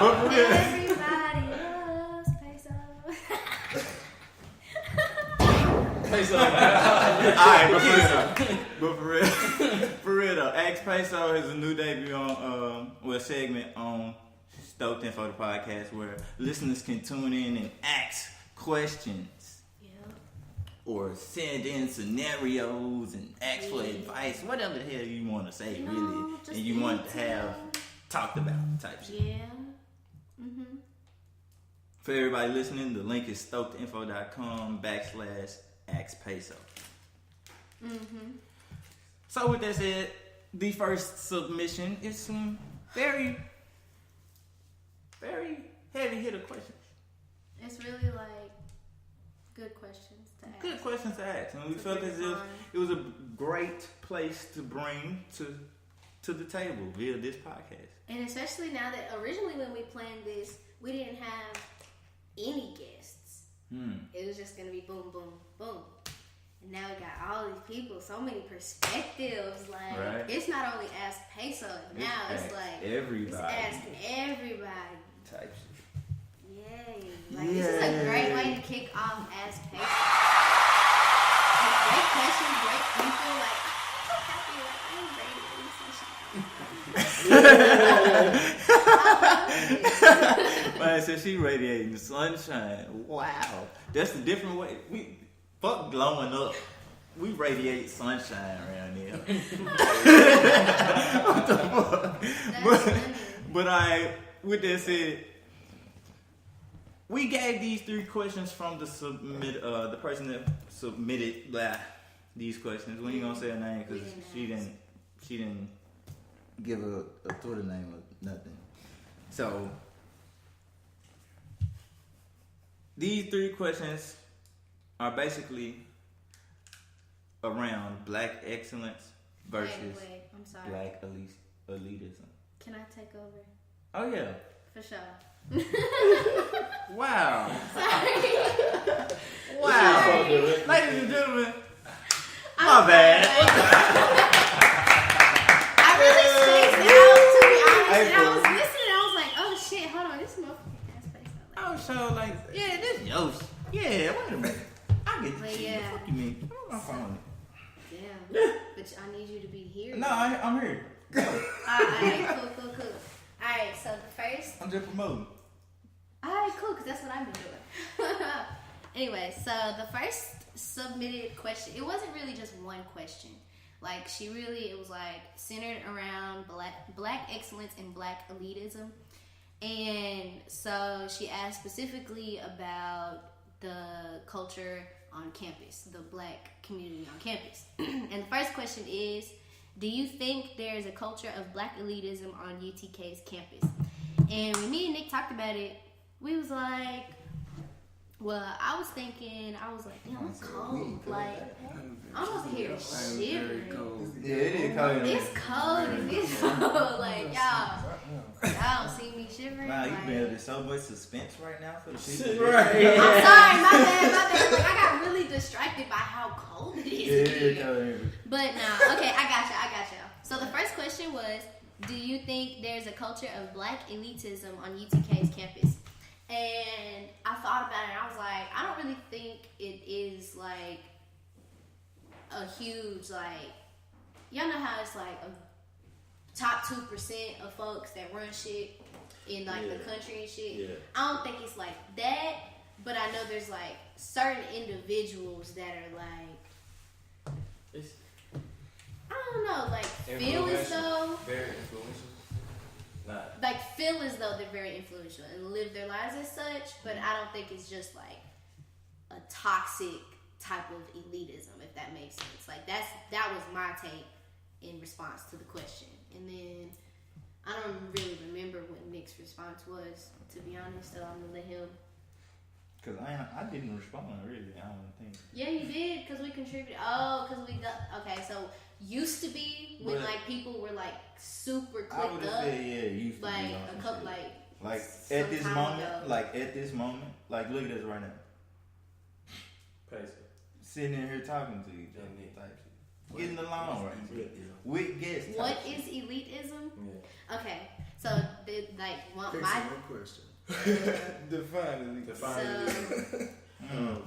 Everybody loves Peso. Alright, but for real though, Ask Peso is a new debut on a segment on Stoked Info the podcast where listeners can tune in and ask questions. Or send in scenarios and ask for advice, whatever the hell you want to say, really, and you want to have talked about type shit. Yeah. Mm-hmm. For everybody listening, the link is stokedinfo.com/axpeso. Mm-hmm. So with that said, the first submission is some very, very heavy hitter questions. It's really like good questions to ask. Good questions to ask, and we felt as if it was a great place to bring to the table via this podcast. And especially now that originally when we planned this, we didn't have any guests. It was just gonna be boom, boom, boom. And now we got all these people, so many perspectives. Like it's not only Ask Peso. Now it's like everybody. It's asking everybody. Type shit. Yay! Like this is a great way to kick off Ask Peso. Great questions, great people. Like I'm so happy. Like I'm ready to Man, so she radiating the sunshine. Wow, that's a different way. We fuck glowing up. We radiate sunshine around here. What the fuck? But with that said, we gave these 3 questions from the person that submitted these questions. We ain't gonna say her name because she didn't give a Twitter name or nothing. So these 3 questions are basically around black excellence versus I'm sorry. black elitism. Can I take over? Oh yeah. For sure. Wow. Sorry. Wow. Sorry. Ladies and gentlemen, my bad. I really spaced out, to be honest. And I was listening, I was like, oh shit, hold on, this motherfucker Ask Peso. I was so like, yeah, this Yoshi. Yeah, wait a minute. I get the shit. What you mean? I'm fine. Damn. But I need you to be here. No, I'm here. Go. Alright, cool. Alright, so the first. I'm just promoting. Alright, cool, because that's what I've been doing. Anyway, so the first submitted question, it wasn't really just one question. Like, it was like centered around black excellence and black elitism. And so she asked specifically about the culture on campus, the black community on campus. And the first question is, do you think there is a culture of black elitism on UTK's campus? And when me and Nick talked about it, we was like, well, I was like, damn, it's cold. Like, I'm over here shivering. Yeah, it is cold. It's cold in this hole. Like, y'all don't see me shivering. Wow, you like, building so much suspense right now for the people. Right. I'm sorry, my bad. Like, I got really distracted by how cold it is. But no, okay, I got you. So the first question was, do you think there's a culture of black elitism on UTK's campus? And I thought about it and I was like, I don't really think it is like a huge, like, y'all know how it's like a top 2% of folks that run shit in like the country and shit. Yeah. I don't think it's like that, but I know there's like certain individuals that are like, I don't know, like feel as though very influential. Like feel as though they're very influential and live their lives as such, but I don't think it's just like a toxic type of elitism, if that makes sense. Like that was my take in response to the question. And then I don't really remember what Nick's response was, to be honest, so I'm gonna let him. Cause I didn't respond really. I don't think. Yeah, you did, cause we contributed. Oh, cause we got so used to be when like people were like super clicked I would have said used to like be a couple like at this moment, like look at us right now. Peso. Sitting in here talking to each other, type shit. Getting along right with guests. What is elitism? Yeah. Okay, so my question. Define it.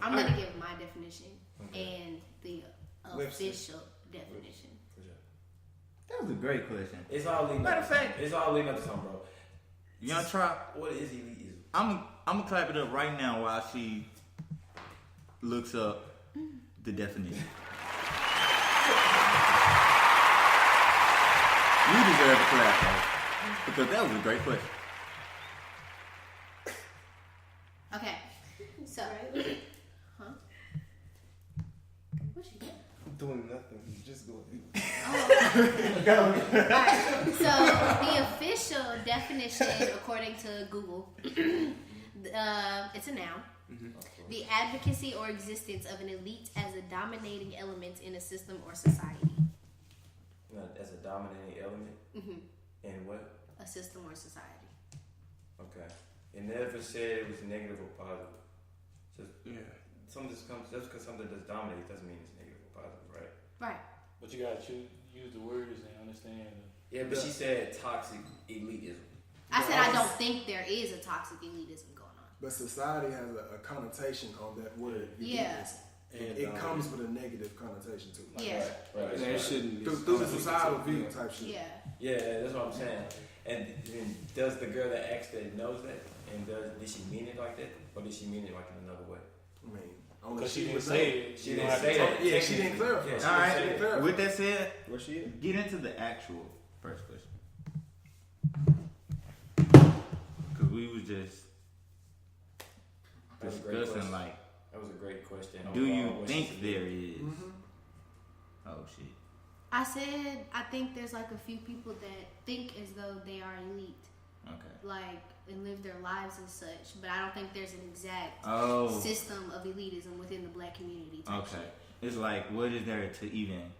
I'm gonna give my definition and the official definition. That was a great question. It's all leading. Matter of fact, it's all leading up to something, bro. Young Trop, what is elitism? I'm gonna clap it up right now while she looks up the definition. You deserve a clap, though, because that was a great question. Okay, so what you doing? Doing nothing. Just going. Alright, so the official definition, according to Google, it's a noun. Mm-hmm. The advocacy or existence of an elite as a dominating element in a system or society. As a dominating element? Mm-hmm. In what? A system or society. Okay. It never said it was negative or positive. Just, just because something does dominate doesn't mean it's negative or positive, right? Right. But you gotta use the words and understand. Yeah, but she said toxic elitism. I said I don't think there is a toxic elitism going on. But society has a connotation on that word. Yeah. And it comes with a negative connotation too. Like, yeah. Right. And it shouldn't be through the societal view type shit. Yeah. Yeah, that's what I'm saying. And does the girl that asked that knows that? And did she mean it like that? Or did she mean it like in another way? I mean, because she didn't say it. She didn't say that. Yeah, she didn't clarify. Yeah, all right. With that said, get into the actual first question. Because we was just discussing like. That was a great question. Do you think there is? Mm-hmm. Oh shit. I said I think there's like a few people that think as though they are elite. Okay. Like, and live their lives as such, but I don't think there's an exact system of elitism within the black community. Okay. It's like, what is there to even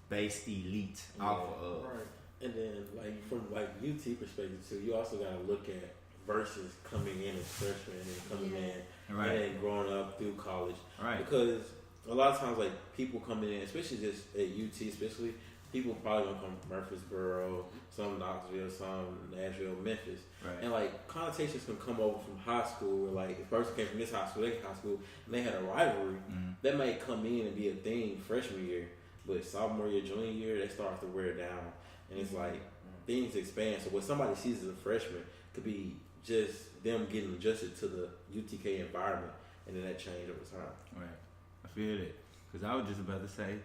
base elite off of? Right. And then, like, from like UT perspective too, you also got to look at versus coming in as freshmen and coming in and growing up through college. Right. Because a lot of times, like, people coming in, especially just at UT, especially, people probably gonna come from Murfreesboro, some Knoxville, some Nashville, Memphis. Right. And like connotations can come over from high school where like if a person came from this high school, that high school, and they had a rivalry, that might come in and be a thing freshman year. But sophomore year, junior year, they start to wear down. And it's like things expand. So what somebody sees as a freshman could be just them getting adjusted to the UTK environment. and then that changed over time. Right. I feel that. Because I was just about to say,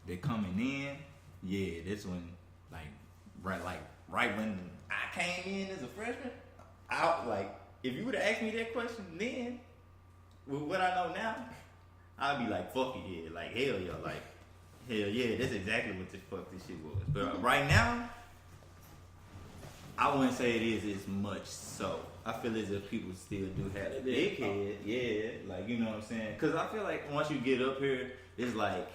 they coming in, yeah, this one, right when I came in as a freshman, if you would have asked me that question then, with what I know now, I'd be like, fuck it, yeah, like, hell yeah, that's exactly what the fuck this shit was. But right now, I wouldn't say it is as much so. I feel as if people still do have a big head, yeah, like, you know what I'm saying? Because I feel like once you get up here, it's like,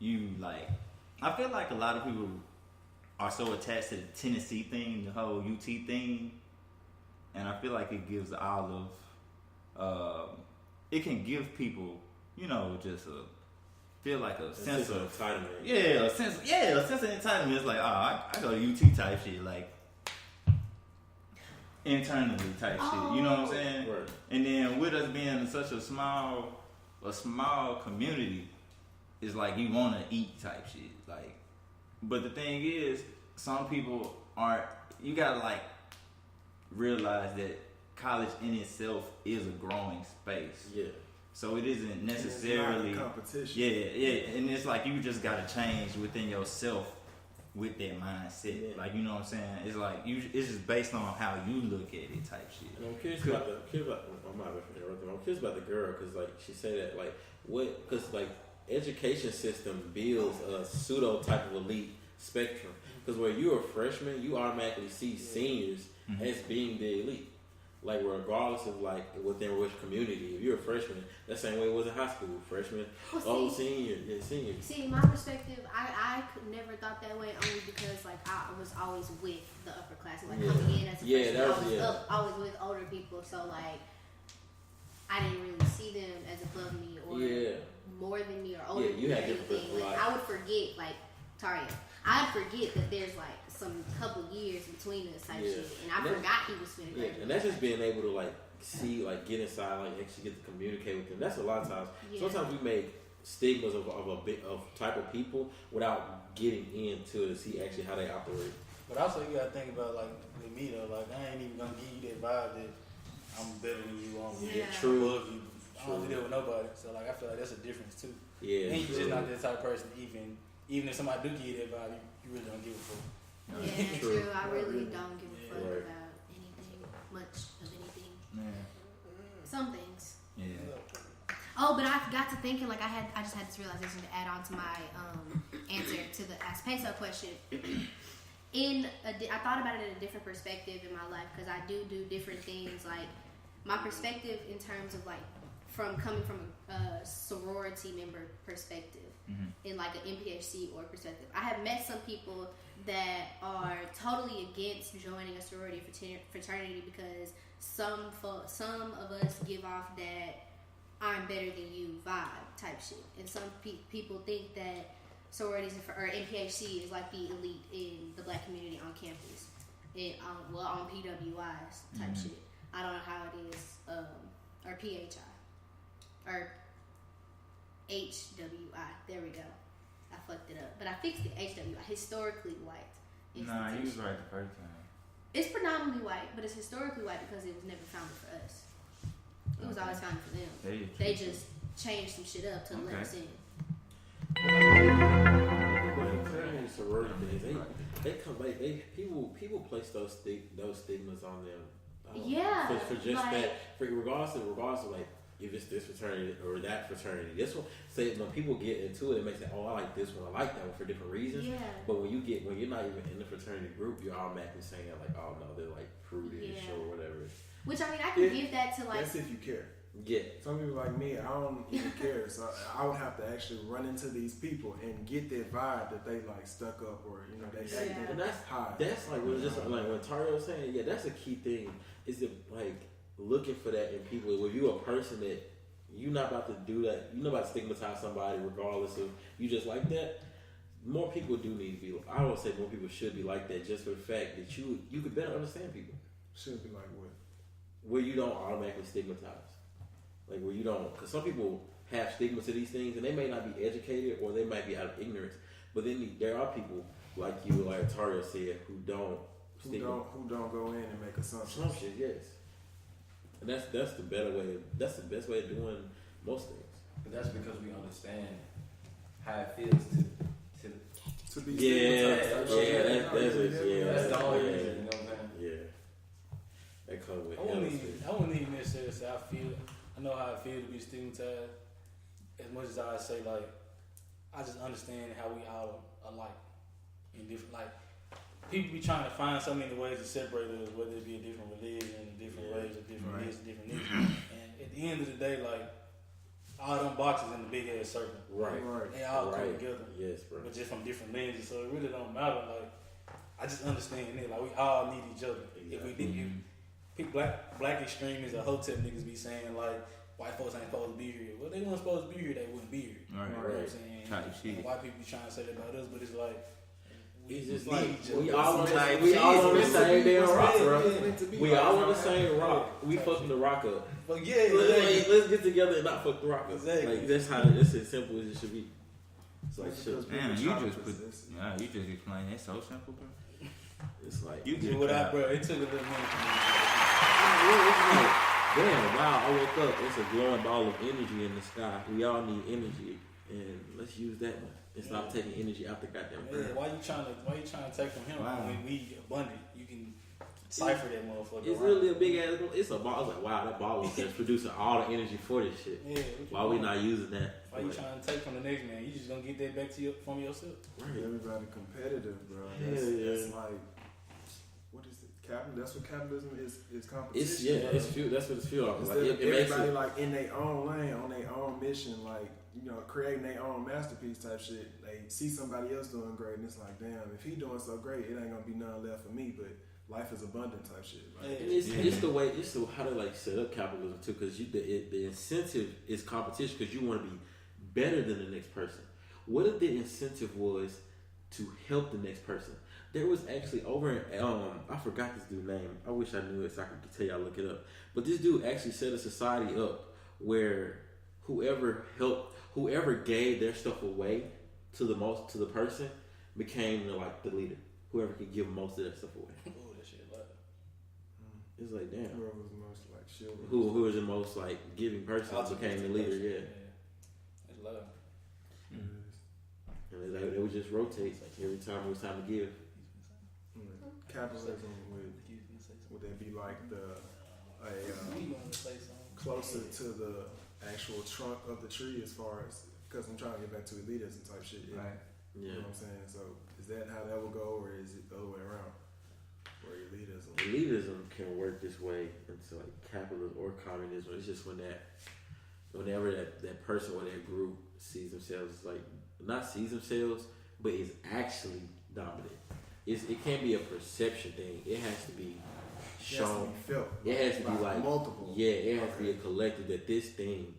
I feel like a lot of people are so attached to the Tennessee thing, the whole UT thing, and I feel like it gives all of, it can give people, just feel like a sense of entitlement. Yeah, a sense of entitlement. It's like, I go to UT type shit, like internally type shit. You know what I'm saying? Right. And then with us being such a small community, it's like you want to eat type shit. Like, but the thing is, some people aren't. You gotta like realize that college in itself is a growing space. Yeah. So it isn't necessarily it's not a competition. Yeah, and it's like you just gotta change within yourself with that mindset. Yeah. Like, you know what I'm saying? It's like it's just based on how you look at it, type shit. And I'm curious about I'm curious about the girl because like she said that like what because like education system builds a pseudo type of elite spectrum because where you're a freshman, you automatically see seniors as being the elite. Like regardless of like within which community, if you're a freshman, that same way it was in high school. Freshman, senior. See, my perspective, I could never thought that way only because like I was always with the upper class, like coming in as a freshman, I was always with older people, so like I didn't really see them as above me or more than me or older than me or anything. Like I would forget, like Taria, I'd forget that there's like some couple years between us type shit, and I forgot he was finna graduate. And that's just being able to like see, like get inside, like actually get to communicate with them. That's a lot of times. Sometimes we make stigmas of a bit of type of people without getting into it to see actually how they operate. But also you gotta think about like with me though, like I ain't even gonna give you that vibe that I'm better than you, I'm above you. I don't deal with nobody, so like I feel like that's a difference too. Yeah, and you're just not that type of person. Even if somebody do give you that vibe, you really don't give a fuck. Yeah, true. I really don't give a fuck about anything, much of anything. Yeah. Some things. Yeah. Oh, but I got to thinking, like I just had this realization to add on to my answer to the Ask Peso question. I thought about it in a different perspective in my life because I do different things. Like my perspective in terms of like coming from a sorority member perspective. In like an MPHC or perspective. I have met some people that are totally against joining a sorority fraternity because some of us give off that I'm better than you vibe type shit, and some people think that sororities or MPHC is like the elite in the black community on campus, and on PWIs type shit. I don't know how it is, or PHI or HWI. There we go. I fucked it up. But I fixed it. HWI. Historically white. Nah, you was right the first time. It's predominantly white, but it's historically white because it was never founded for us. It was always founded for them. They just changed some shit up to let us in. Sorority days, they come like people place those stigmas on them. For just like, that, regardless of like if it's this fraternity or that fraternity. This one, say when people get into it, it makes it, I like this one, I like that one for different reasons. Yeah. But when you're not even in the fraternity group, you're automatically saying like, oh no, they're like prudish or whatever. Which I mean, I can give that to like. That's if you care. Yeah. Some people like me, I don't even care. So I would have to actually run into these people and get that vibe that they like stuck up or they acting and that's high. That's like when just like when Tario was saying, that's a key thing is that like looking for that in people. When you a person that you're not about to do that, you're not about to stigmatize somebody regardless of you just like that. More people do need to be. I don't say more people should be like that just for the fact that you could better understand people. Should be like what? Where you don't automatically stigmatize. Like where you don't, because some people have stigma to these things and they may not be educated or they might be out of ignorance. But then there are people like you, like Tario said, who don't go in and make assumptions. Yes. And that's the better way. That's the best way of doing most things. But that's because we understand how it feels to be that's the only reason, you know what I'm saying? Yeah. That comes with I wouldn't even necessarily say I know how it feels to be stigmatized. As much as I say, like, I just understand how we all alike in different, like, people be trying to find so many ways to separate us, whether it be a different religion, different ways, or different this, different this. And at the end of the day, like, all them boxes in the big ass circle. Right. They all come together. Yes, bro. But just from different lenses, so it really don't matter. Like, I just understand it. Like, we all need each other. If we didn't, if black extremists or hotel niggas be saying, like, white folks ain't supposed to be here. Well, they weren't supposed to be here, they wouldn't be here. Right. You know what I'm saying? And white people be trying to say that about us, but it's like, it's just like we all on the same damn rock, bro. We all on the same rock. We fucking the rock up. But let's get together and not fuck the rock up. Exactly. Like that's as simple as it should be. It's like shit. Man, you just explained it so simple, bro. It's like you do what bro. It took a little minute for me. Damn! Wow! I woke up. It's a glowing ball of energy in the sky. We all need energy, and let's use that one. And stop taking energy out the goddamn ground. Why you trying to take from him when we abundant? You can cipher that motherfucker. It's really a big ass. It's a ball. It's like wow, that ball is just producing all the energy for this shit. Yeah. Why we not using that? Why you trying to take from the next man? You just gonna get that back to from yourself. Right. Everybody competitive, bro. That's like, what is it? That's what capitalism is competition. It's fuel. That's what it's fuel. Like, everybody like in their own lane, on their own mission, like, you know, creating their own masterpiece type shit. They see somebody else doing great, and it's like, damn, if he doing so great, it ain't gonna be none left for me. But life is abundant type shit. Like, it's the way. It's how they like set up capitalism too, because the incentive is competition because you want to be better than the next person. What if the incentive was to help the next person? There was actually over in, I forgot this dude's name. I wish I knew it so I could tell y'all, look it up. But this dude actually set a society up where whoever gave their stuff away to the person became the leader. Whoever could give most of their stuff away. Oh, that shit like. It's like damn. Whoever was the most like chivalrous. Who was the most like giving person became the leader. Yeah. It's love. And they would just rotate every time it was time to give. Capitalism would that be like closer to the actual trunk of the tree as far as, because I'm trying to get back to elitism type shit. Yeah. Right. You know what I'm saying? So is that how that will go, or is it the other way around? Or elitism can work this way into like capitalism or communism. It's just whenever that person or that group sees themselves but is actually dominant. It can't be a perception thing. It has to be shown. It has to be like multiple. Yeah, it has to be a collective that this thing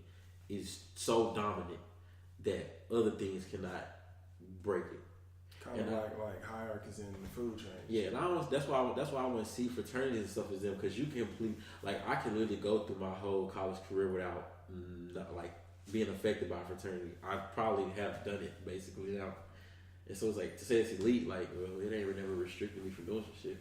is so dominant that other things cannot break it. Kind of like hierarchies in the food chain. Yeah, and that's why I want to see fraternities and stuff as them, because you can I can literally go through my whole college career without being affected by fraternity. I probably have done it basically now. And so it's like, to say it's elite, like, well, it ain't never restricted me from doing some shit.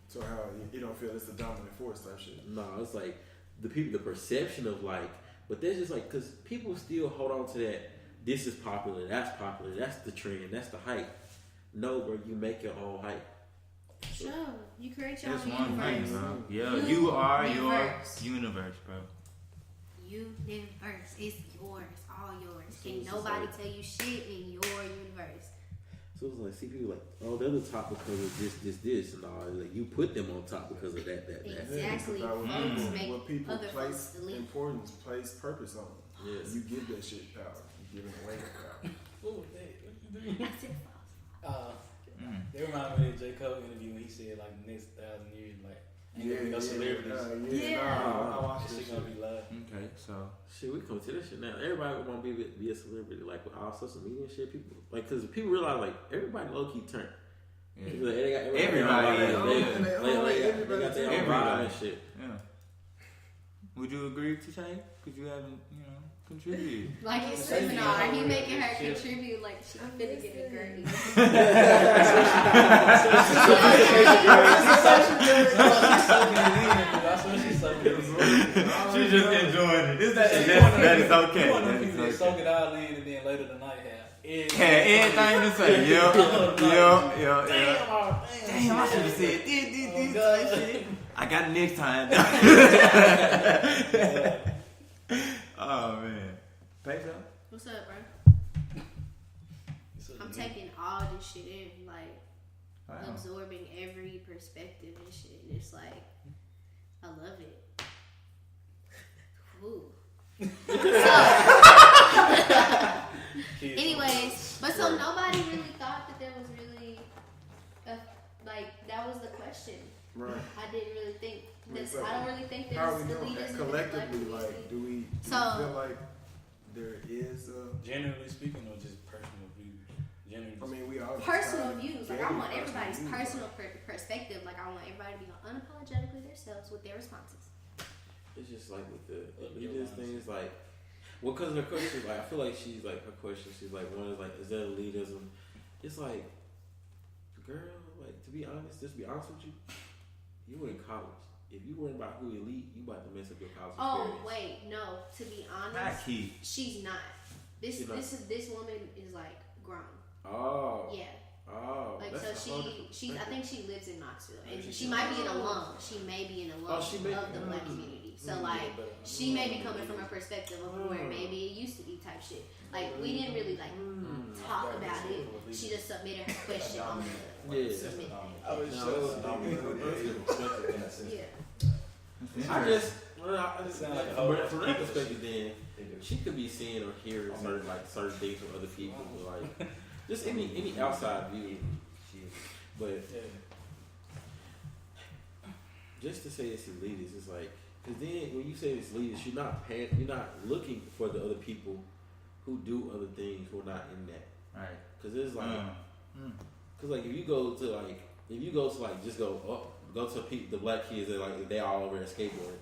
So how you don't feel it's the dominant force type shit? No, it's like the perception of like, but there's just like, because people still hold on to that. This is popular. That's the trend. That's the hype. No, bro, you make your own hype. Sure, you create your That's own one universe. thing, bro. Yeah, you are your universe, bro. Universe, it's yours, all yours. Can nobody tell you shit in your universe? So it's like, see people like, oh, they're the top because of this, and all. Like, you put them on top because of that. Exactly. What people place importance, place purpose on. Yes. You give that shit power. You giving away that power. Oh, what you doing? They remind me of that J. Cole interview when he said like the next 1,000 years, like ain't gonna be no celebrities. I watched this shit gonna be live. Okay, so shit, we come to this shit now. Everybody want to be a celebrity, like with all social media and shit. People like, because people realize like everybody low key turned. Yeah. Everybody got their own vibe and shit. Yeah. Would you agree, Teshay? Because you haven't, contributed. Like his seminar, he making her contribute like she's finna get a grade. She's just enjoying it. That is okay. You want people to soak it all in and then later tonight have everything to say. Yep. Damn, I should have said this shit. I got it next time. Oh man. Peso? What's up, bro? I'm taking all this shit in, like absorbing every perspective and shit. And it's like, I love it. Ooh. Anyways, but so nobody really thought that there was really, that was the question. Right. I didn't really think. I don't really think How are there's we doing that collectively? Like, do we feel like there is generally speaking, or just personal views? Generally, I mean, we all personal views. Like, I want everybody's personal perspective. Like, I want everybody to be unapologetically themselves with their responses. It's just like with the elitist thing. It's like, well, because her question, like, I feel like she's like her question. She's like, one is like, is that elitism? It's like, girl, like, to be honest, just be honest with you. You were in college. If you worry about who elite, you about to mess up your college experience. Oh wait, no. To be honest, she's not. This woman is like grown. Oh. Yeah. Oh. Like so she I think she lives in Knoxville and she might be an alum. She may be an alum of the black community. So like she may be coming from a perspective of where maybe it used to be type shit. Like we didn't really like talk about it. She just submitted her question on the submit thing. From that perspective, then she could be seeing or hearing certain things from other people, like just any outside view. But just to say it's elitist, it's like, because then when you say it's elitist, you're not looking for the other people who do other things who are not in that. Right. Because it's like, because like if you go to just go to the black kids that like they all over there skateboarding.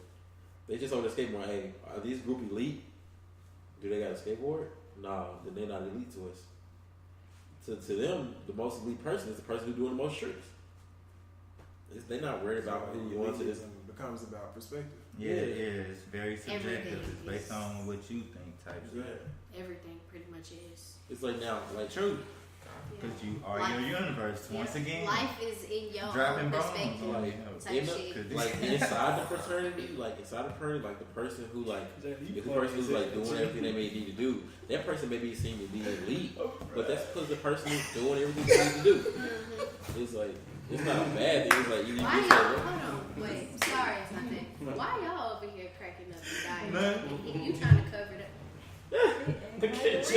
They just over the skateboard. Hey, are these group elite? Do they got a skateboard? No, then they're not elite to us. To them, the most elite person is the person who's doing the most tricks. They're not worried about who you want to. It becomes about perspective. Yeah, it's very subjective. It's based on what you think type shit. Everything pretty much is. It's like now, like truth. Because you are your universe. Once again, life is in your dropping perspective. Like inside the fraternity, like the person who like if the person who's like doing everything they may need to do, that person may be seen to be elite, but that's because the person is doing everything they need to do. It's like it's not a bad thing. It's like you need to do hold on, wait, sorry, it's nothing. Why y'all over here cracking up and dying? You trying to cover it up? It's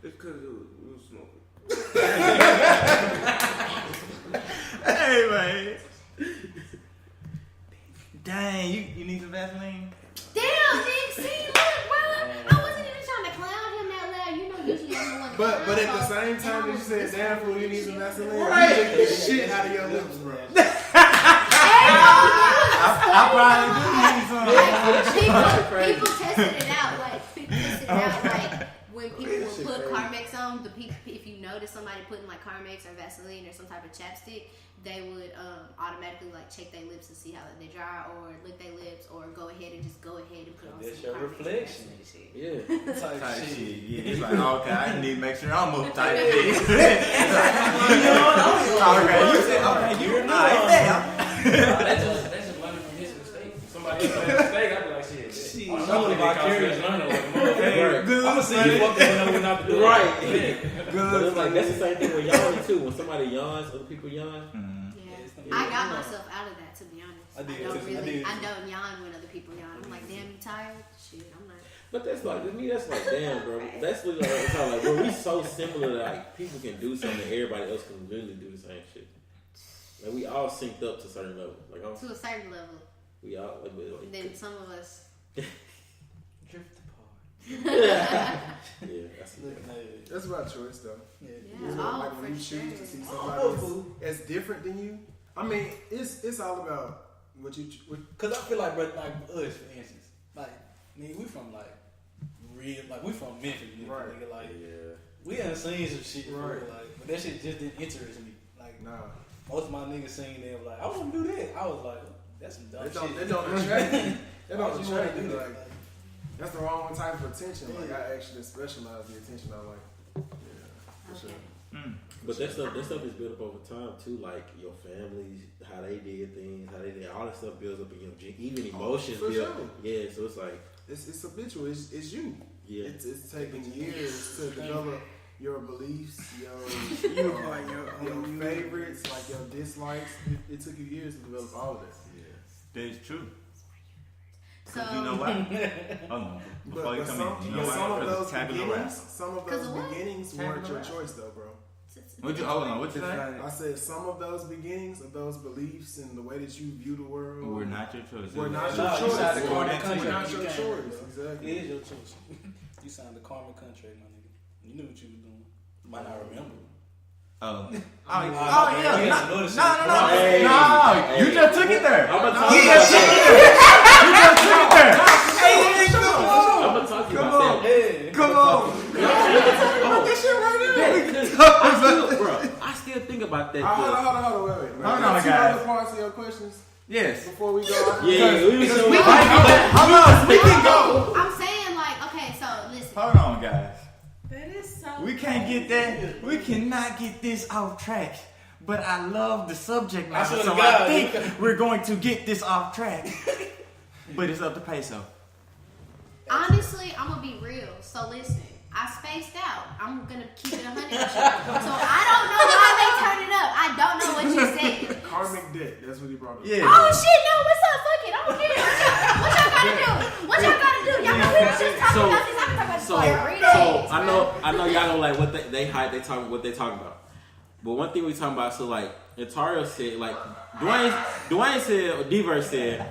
because we were smoking. Hey man. Dang, you need some Vaseline? Damn, Nick, see, look, bro. I wasn't even trying to clown him that loud. You know, usually I'm the one. But at the same time that you said, damn fool, you need some Vaseline, you take the shit out of your lips, bro. I probably do need some. People tested it out, like when people would put Carmex on, if you notice somebody putting like Carmex or Vaseline or some type of chapstick, they would automatically like check their lips and see how they dry or lick their lips or go ahead and put on that's some your Carmex reflection. Yeah. Type shit. Yeah. He's like, okay, I need to make sure I'm up tight. Okay, you said, okay, you're not. That's just learning from his mistake. Somebody else made a mistake, I'd be like, shit. I'm the vicarious learner. Like, I'm gonna see you fuck know what not to do. Right. But it's like that's the same thing with yawning too. When somebody yawns, other people yawn. I got myself out of that, to be honest. I don't yawn when other people yawn. I'm like, damn, you tired? Shit, I'm not. But that's like, to me, that's like, damn, bro. That's really like, it's all like, bro, we so similar that like people can do something, everybody else can literally do the same shit. Like we all synced up to a certain level. Like to a certain level. We all like, and then some of us drift apart. That's about choice, though. Like when you choose to see somebody that's different than you. I mean, it's all about Cause I feel like, bro, like us, for instance, like, nigga, we from like real, like we from Memphis, nigga, like we done seen some shit, before, like, but that shit just didn't interest me. Like, most of my niggas seen them like, I want to do that. I was like, that's some dumb shit. They don't attract you. They don't attract you. Like, that's the wrong type of attention. Like, I actually specialize the attention I like. Yeah, for sure. But that stuff is built up over time too, like your families, how they did things, how they did all that stuff builds up in your even emotions. For sure. Yeah, so it's like it's habitual. It's you. Yeah, it's taking years to develop your beliefs, your favorites, like your dislikes. It took you years to develop all of that. That is true. So you know what? Before you come in, you know some what? of those beginnings weren't your choice, though, bro. What you say? I said some of those beginnings of those beliefs and the way that you view the world were not your choice. Were not your choice. Were not your choice. Exactly. It is your choice. You signed the karma contract, my nigga. You knew what you was doing. You might not remember. Yeah. No. You just took it there. I'm gonna talk about that. Come on. I still think about that. Hold on, wait. Hold on, guys. Other parts of your questions? Yes. Before we go. Hold on. We can go. I'm saying, like, okay, so listen. Hold on, guys. That is so. We can't get that. We cannot get this off track. But I love the subject matter, so I think we're going to get this off track. But it's up to Peso. Honestly, I'm gonna be real. So listen, I spaced out. I'm gonna keep it 100 with you. So I don't know why they turn it up. I don't know what you said. Karmic debt. That's what he brought up. Yeah. Oh shit, no, what's up? Fuck it. I don't care. What y'all gotta do? What y'all gotta do? Y'all know we was just talking about this. I've been talking about this for 3 days. I know y'all don't like what they hype. They talking what they talking about. But one thing we talking about, so like Ontario said, like Dwayne said, or D-Verse said,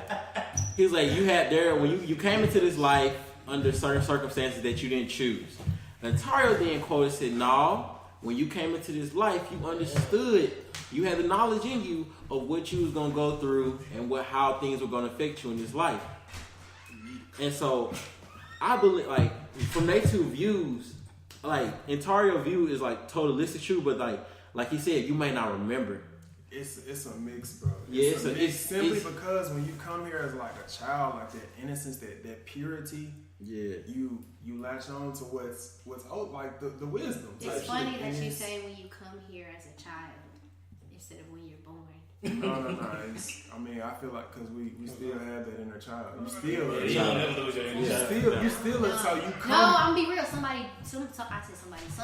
he was like, you had there when you came into this life under certain circumstances that you didn't choose. Ontario then quoted said, no, when you came into this life, you understood, you had the knowledge in you of what you was gonna go through and how things were gonna affect you in this life. And so I believe, like, from their two views, like Ontario view is like totalistic true, but like he said, you may not remember. It's a mix, bro. It's simply because when you come here as like a child, like that innocence, that purity, you latch on to what's like the wisdom. It's funny that you say when you come here as a child instead of when you're born. No. I mean, I feel like because we still have that inner child. You still a you child. don't never lose your inner child. You still a child. You come. No, I'm be real. Some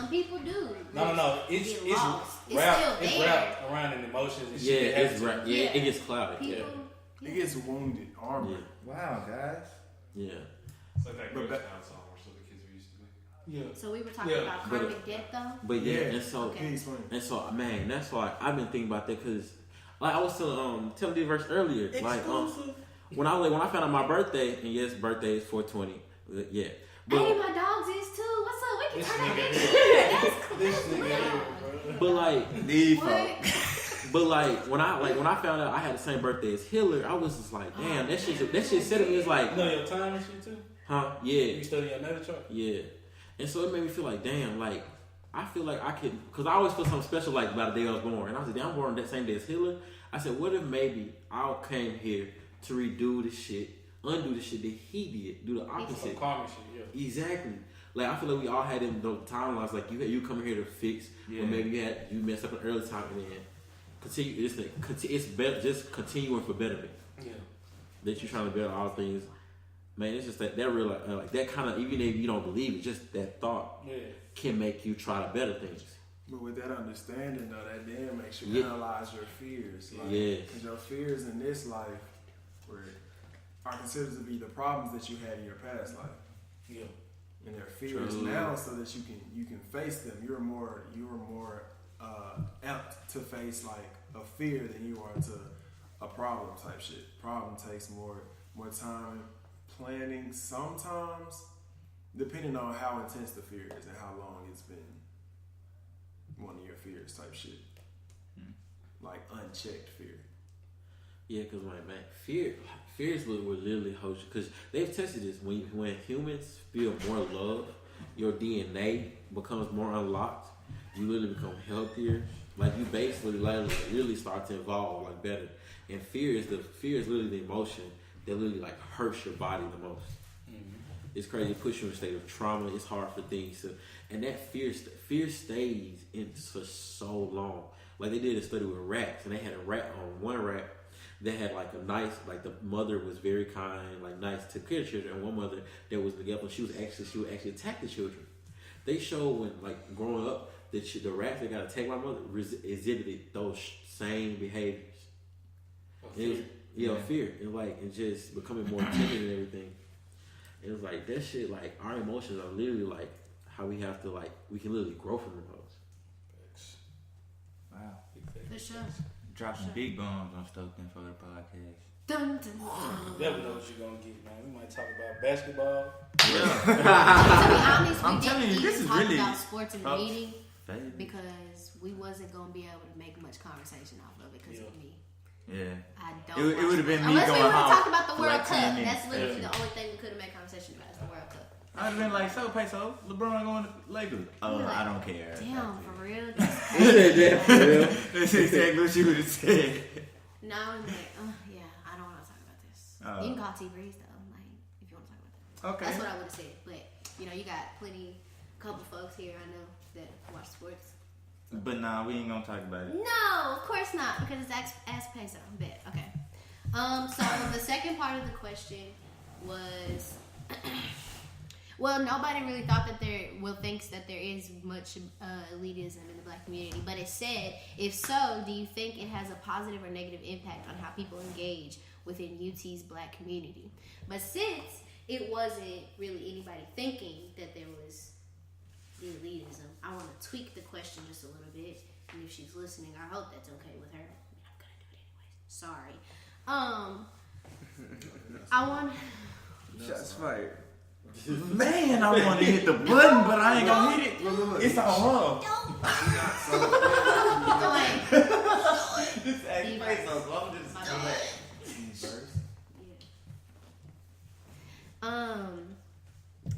people do. No. It's still wrapped around in emotions and shit. It's wrapped. Yeah, it gets clouded. It gets wounded, armored. Wow, guys. Yeah. It's like that Ghost Town song where some of the kids we used to be. Yeah. So we were talking about karmic debt, though. But and so man, that's why I've been thinking about that because, like I was telling D-Verse earlier, like when I found out my birthday, and yes, birthday is 4/20. Yeah. But, hey, my dogs is too. What's up? We can turn up this shit. But when I found out I had the same birthday as Hiller, I was just like, damn, that shit said to me. It's like, you know your time and shit too. Huh? Yeah. You study your natal chart. Yeah. And so it made me feel like, damn, like I feel like I could, because I always feel something special like about the day I was born. And I was like, damn, I'm born that same day as Hiller. I said, what if maybe I came here to redo the shit, undo the shit that he did, do the opposite. Karma shit, yeah. Exactly. Like I feel like we all had in those timelines. Like you coming here to fix, or maybe you messed up an early time and then continue. It's better, just continuing for betterment. Yeah. That you're trying to better all things. Man, it's just that real like that kind of, even if you don't believe it, just that thought can make you try to better things. But with that understanding, though, that then makes you analyze your fears. Because your fears in this life are considered to be the problems that you had in your past life. Yeah. And they're fears now, so that you can face them. You're more apt to face like a fear than you are to a problem type shit. Problem takes more time, planning. Sometimes, depending on how intense the fear is and how long it's been one of your fears type shit. Like unchecked fear. Yeah, because man, fear is what will literally hold you. Because they've tested this. When humans feel more love, your DNA becomes more unlocked. You literally become healthier. Like you basically really start to evolve like better. And fear is literally the emotion that literally like hurts your body the most. It's crazy. It puts you in a state of trauma. It's hard for things to, and that fear stays in for so long. Like they did a study with rats, and they had a rat on one rat that had like a nice, like the mother was very kind, like nice, took care of children, and one mother that was neglectful. She would actually attack the children. They showed when like growing up the rats that got attacked by mother exhibited those same behaviors. It was fear and like and just becoming more timid and everything. It was like that shit. Like our emotions are literally like how we have to like we can literally grow from those. Wow. For sure. Dropping big bombs on Stoked for the podcast. Dun, dun, dun. Never know what you're gonna get, man. We might talk about basketball. To be honest, I'm we telling you, didn't this even is talk really about sports in the meeting favorite. because we wasn't gonna be able to make much conversation off of it because of me. Yeah. I don't. It would have been me unless we going would have home talked about the for World like Cup. 10 minutes. That's literally the only thing we could have made conversation about is the World Cup. I'd have been like, so Peso, LeBron going to Lakers. Oh, Like, I don't care. Damn, for real. That's exactly what you would have said. No, I'm like, yeah, I don't want to talk about this. You can call T Breeze though, like if you want to talk about that. Okay. That's what I would have said. But you know, you got couple folks here I know that watch sports. But nah, we ain't gonna talk about it. No, of course not, because it's Ask Peso. Bet. Okay. So the second part of the question was, well, nobody really thought that thinks that there is much elitism in the black community, but it said, if so, do you think it has a positive or negative impact on how people engage within UT's black community? But since it wasn't really anybody thinking that there was the elitism, I want to tweak the question just a little bit, and if she's listening, I hope that's okay with her. I'm gonna do it anyways. Sorry. I want. Shots fired. Man, I want to hit the button, but I ain't gonna hit it. Look. It's all wrong. Go ahead. Just ask Peso, so I'm just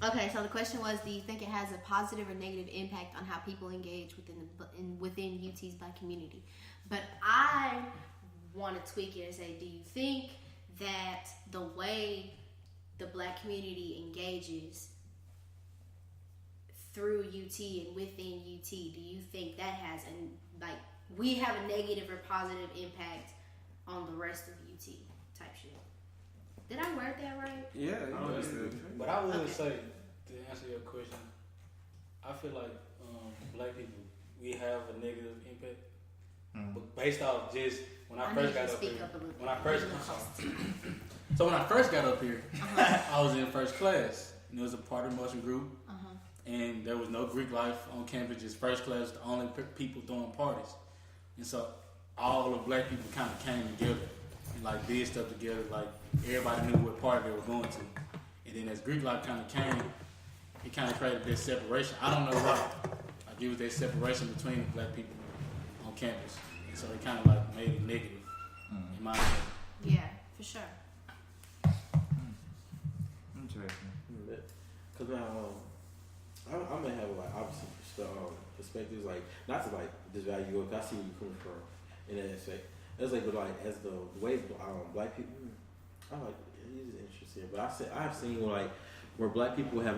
Okay, so the question was, do you think it has a positive or negative impact on how people engage within UT's black community? But I want to tweak it and say, do you think that the way the black community engages through UT and within UT, do you think that has we have a negative or positive impact on the rest of UT type shit? Did I word that right? Yeah, but I would say, to answer your question, I feel like black people, we have a negative impact. But based off just when I first got up here, so when I first got up here, I was in first class, and it was a party motion group, and there was no Greek life on campus. Just first class, the only people throwing parties, and so all the black people kind of came together and like did stuff together. Like everybody knew what party they were going to, and then as Greek life kind of came, it kind of created this separation. I don't know why. Like it was that separation between the black people on campus. So it kind of like made it negative in my opinion. Yeah, for sure. Interesting. Because now, I'm gonna have like opposite perspectives, like not to like disvalue you, I see where you're coming from in that aspect. It's like, but like as the way black people, I like it is interesting. But I've seen where black people have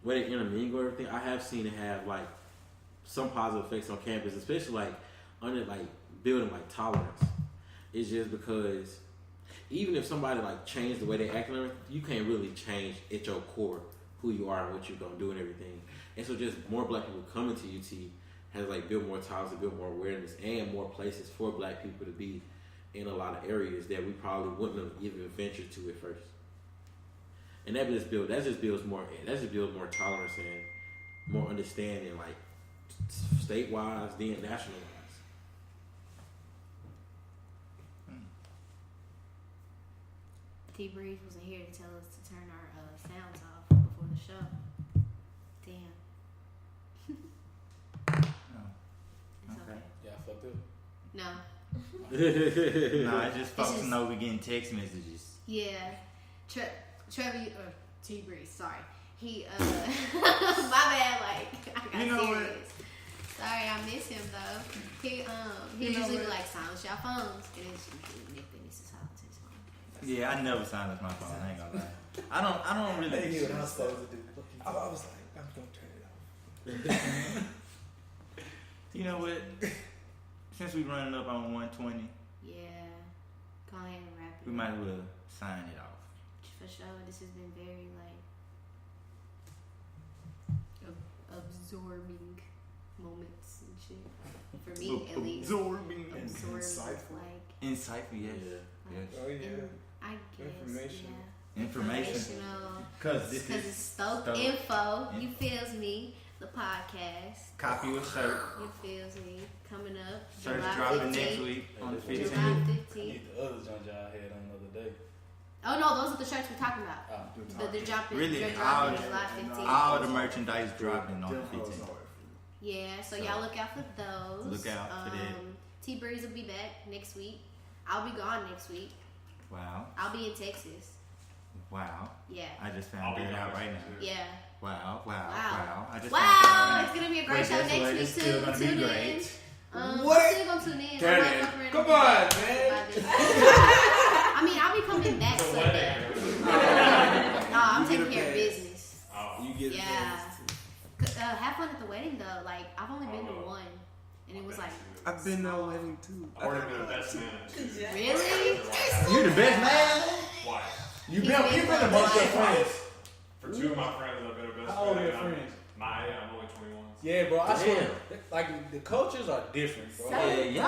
where they intermingle everything. I have seen it have like some positive effects on campus, especially like under like building like tolerance. It's just because even if somebody like changed the way they act and everything, you can't really change at your core who you are and what you're gonna do and everything. And so just more black people coming to UT has like built more tolerance, built more awareness, and more places for black people to be in a lot of areas that we probably wouldn't have even ventured to at first. And that just builds more tolerance and more understanding, like state-wise, then national-wise. T Breeze wasn't here to tell us to turn our sounds off before the show. Damn. Oh. It's okay. Yeah, I fucked up. No, Nah, it's just folks know we getting text messages. Yeah. Trevor, or T-Breeze, sorry. He, my bad, like, I got serious. Sorry, I miss him though. He usually be like, silence your phones. And it's Nick that needs to silence his phone. Yeah, I never silence my phone. I ain't gonna lie. I don't really. They hear what I'm supposed to do. I was like, I'm gonna turn it off. You know what? Since we running up on 120, Yeah. Go ahead and wrap it. we might as well sign it off. For sure, this has been very like absorbing moments and shit. For me, at least. Absorbing. Insightful. Like, insightful, yes. Yes. Oh yeah. I guess. Information. Yeah. Information. Informational. Because this Because is it's Stoked Info. You feels me? The podcast. Copy your shirt. You feels me? Coming up. Shirt's July dropping 15th. next week on the 15th. July 15th. The other junk y'all had on the other day. Oh no, those are the shirts we're talking about. They're dropping. Really, They're dropping July 15th. all the merchandise dropping on the 15th. Yeah, so y'all look out for those. Look out for that. T-Breeze will be back next week. I'll be gone next week. Wow. I'll be in Texas. Wow. Yeah. I just found that out right now. Yeah. Wow. I just Wow, found that out it's gonna be a great show next week It's too. still gonna be Tune in. great. I'm What? still gonna tune in. Turn I'm it. not fucking Come around. on, man. I mean, I'll be coming back Sunday. I'm taking care of business. You get Yeah. Have fun at the wedding though. Like, I've only been to one, and it was like. I've been to a wedding too. I already been the best man too. Really? You the best man? Why? You've been a bunch of friends. For two of my friends, I've been a best How old are man. your friends? I'm only 21. Yeah, bro. I swear, like the cultures are different, bro. Okay, wait.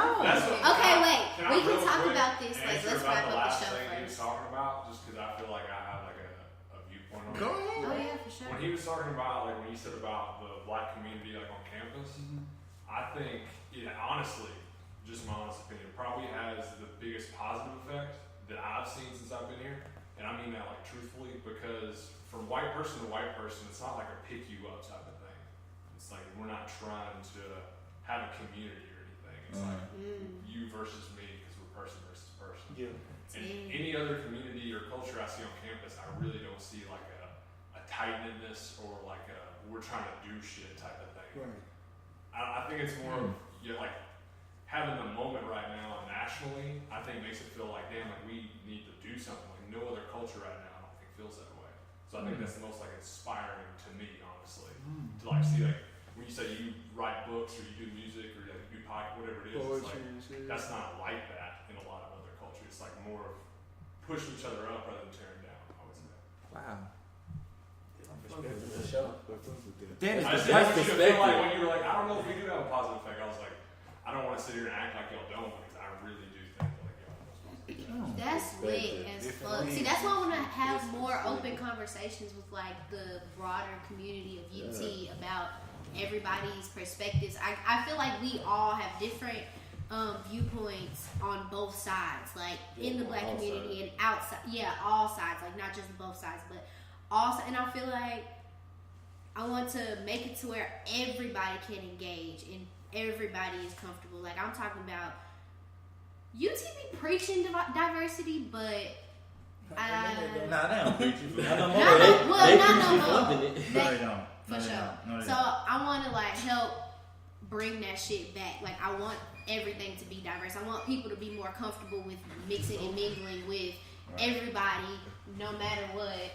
We can talk about this. Like, let's wrap up the show thing he was first. talking about, just because I feel like I have like a viewpoint on it. Go ahead. Oh yeah, for sure. When he was talking about, like, when you said about the black community, like, on campus, I think it honestly, just my honest opinion, probably has the biggest positive effect that I've seen since I've been here. And I mean that, like, truthfully, because from white person to white person, it's not like a pick you up type of thing. It's like, we're not trying to have a community or anything. It's like you versus me, because we're person versus person. Yeah. And any other community or culture I see on campus, I really don't see like a tightness or like a we're trying to do shit type of thing. Right. I think it's more of like having the moment right now nationally. I think makes it feel like, damn, like we need to do something. Like no other culture right now, I don't think feels that way. So I think that's the most like inspiring to me, honestly, to like see like when you say you write books or you do music or like, you do podcast, whatever it is. It's like, that's not like that in a lot of other cultures. It's like more of pushing each other up rather than tearing down, I would say. Wow. For sure. That is I the just best want you to feel like perspective. when you were like, I don't know if we do have a positive effect. I was like, I don't want to sit here and act like y'all don't because I really do think like y'all have a positive effect. That's lit as fuck. See, that's why I want to have more open conversations with like the broader community of UT about everybody's perspectives. I feel like we all have different viewpoints on both sides, like in the black community and outside. Yeah, all sides, like not just both sides, but all sides. And I feel like I want to make it to where everybody can engage and everybody is comfortable. Like I'm talking about UT be preaching diversity, but Nah, they don't preach it. not no more. No, they don't. For sure. So I want to like help bring that shit back. Like I want everything to be diverse. I want people to be more comfortable with mixing and mingling with everybody, no matter what.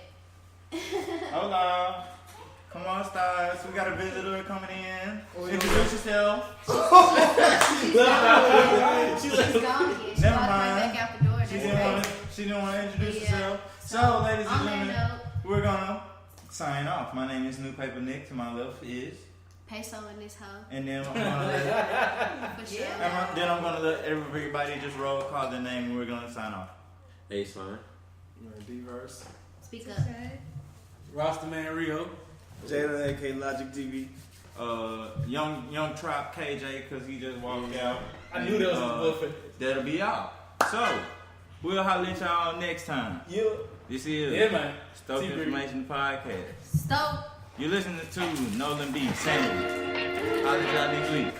Hold on. Come on, stars. We got a visitor coming in. Introduce yourself. She's gone again. She Never walked right mind. back out the door. She didn't want to introduce herself. So, ladies and gentlemen, we're gonna sign off. My name is New Paper Nick. To my left is Peso in this hoe. And then I'm gonna let everybody just roll call their name and we're gonna sign off. A-Slime. D-Verse. Speak up. Rosterman Rio. Jada, aka LogiiczTV. Young Trop KJ, cause he just walked out. I knew that was his boyfriend. That'll be all. So, we'll holler at y'all next time. Yeah. This is Stoked Information Podcast. Stoked. You're listening to Nolan B. Sandy. Holler at y'all next week.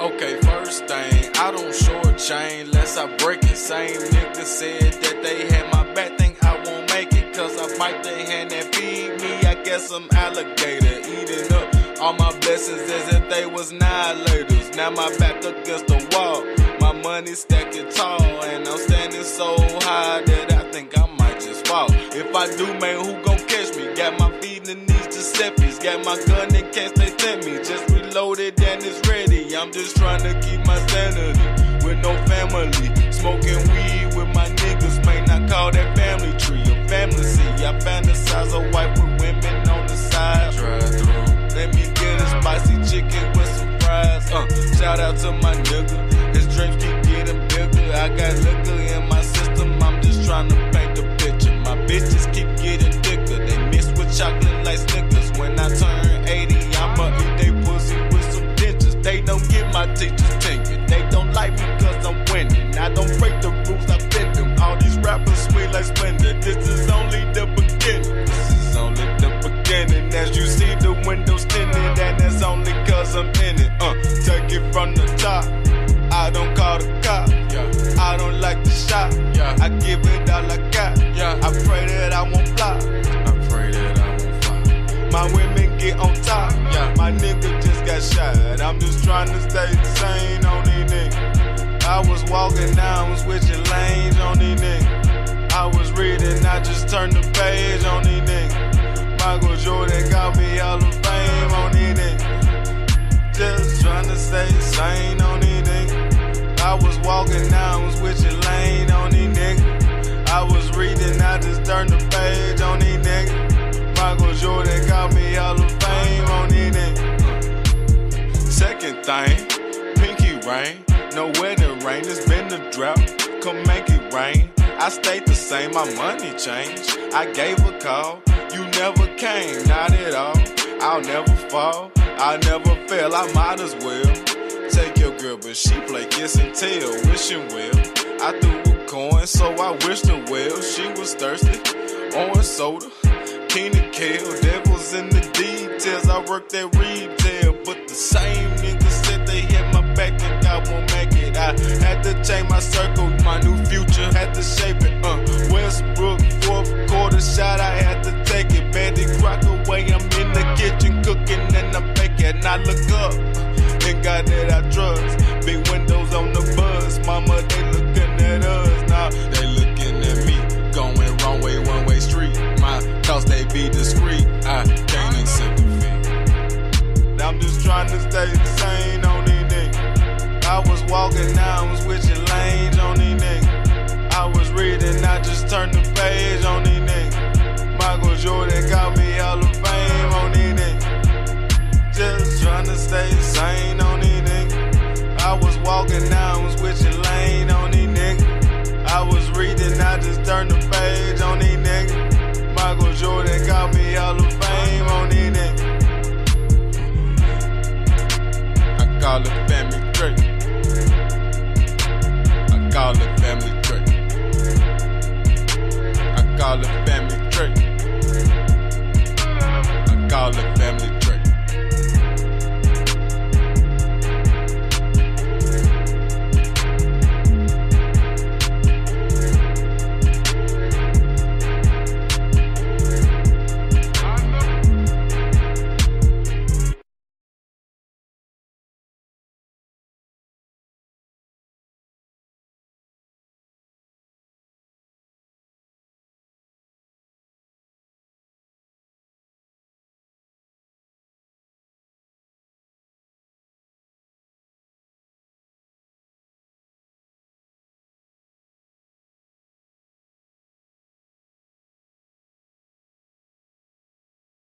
Okay, first thing, I don't short chain less I break it. Same nigga said that they had my back, think I won't make it. Cause I bite their hand and feed me, I guess I'm alligator. Eating up all my blessings as if they was annihilators. Now my back against the wall, my money stacking tall. And I'm standing so high that I think I might just fall. If I do, man, who gon' catch me? Got my feet in these Giuseppe's, got my gun in case they tempt me. Just reloaded and it's ready, I'm just trying to keep my sanity. With no family, smoking weed with my niggas, man, I call that family tree a family seat. I fantasize a wife with women on the side. Drive through, let me get a spicy chicken with some fries. Shout out to my nigga, his dreams keep getting bigger. I got liquor in my system, I'm just trying to paint the picture. My bitches keep getting thicker, they mix with chocolate like Snickers. When I turn 80, I'ma eat they pussy with some dentures. They don't get my teacher's tenure, they don't like me cause I'm winning. I don't break the rules, I bend them. All these rappers sweet like Splendor, this is only the beginning. This is only the beginning. As you see the windows tinted, and that's only cause I'm in it. Take it from the top, I don't call the cop. I don't like the shot, I give it all I got. I pray that I won't flop. I pray that I won't flop. My women get on top, my nigga just got shot. I'm just trying to stay sane on these niggas. I was walking, now I'm switching lanes on these niggas. I was reading, I just turned the page on these niggas. Michael Jordan got me Hall of Fame on these niggas. Just trying to stay sane on these niggas. I was walking, now I'm switching lane on these niggas. I was reading, I just turned the page on these niggas. Michael Jordan got me Hall of Fame on these niggas. Second thing, pinky ring, no wedding ring, it's been a drought, come make it rain. I stayed the same, my money changed. I gave a call, you never came, not at all. I'll never fall, I'll never fail, I might as well take your girl, but she play kiss and tell, wishing well. I threw a coin, so I wished her well. She was thirsty, orange soda, keen to kill. Devils in the details, I worked at retail, but the same niggas said they had my back and I won't make it. I had to change my circle, my new future, had to shape it. Westbrook, fourth quarter shot, I had to take it. Betty Crock away, I'm in the kitchen cooking and I'm baking. I look up, and God that I trust. Big windows on the bus, mama, they looking at us. Now they looking at me, going wrong way, one-way street. My thoughts, they be discreet, I gaining sympathy. I'm just trying to stay sane on these niggas. I was walking, now I'm switching lanes on these niggas. I was reading, I just turned the page on these niggas. Michael Jordan got me Hall of Fame on these niggas. Just trying to stay sane on these niggas. I was walking, now I'm switching lane on these niggas. I was reading, I just turned the page on these niggas. Michael Jordan got me Hall of Fame on these niggas. I call it family trait. I call it family trait. I call it family trait. I call it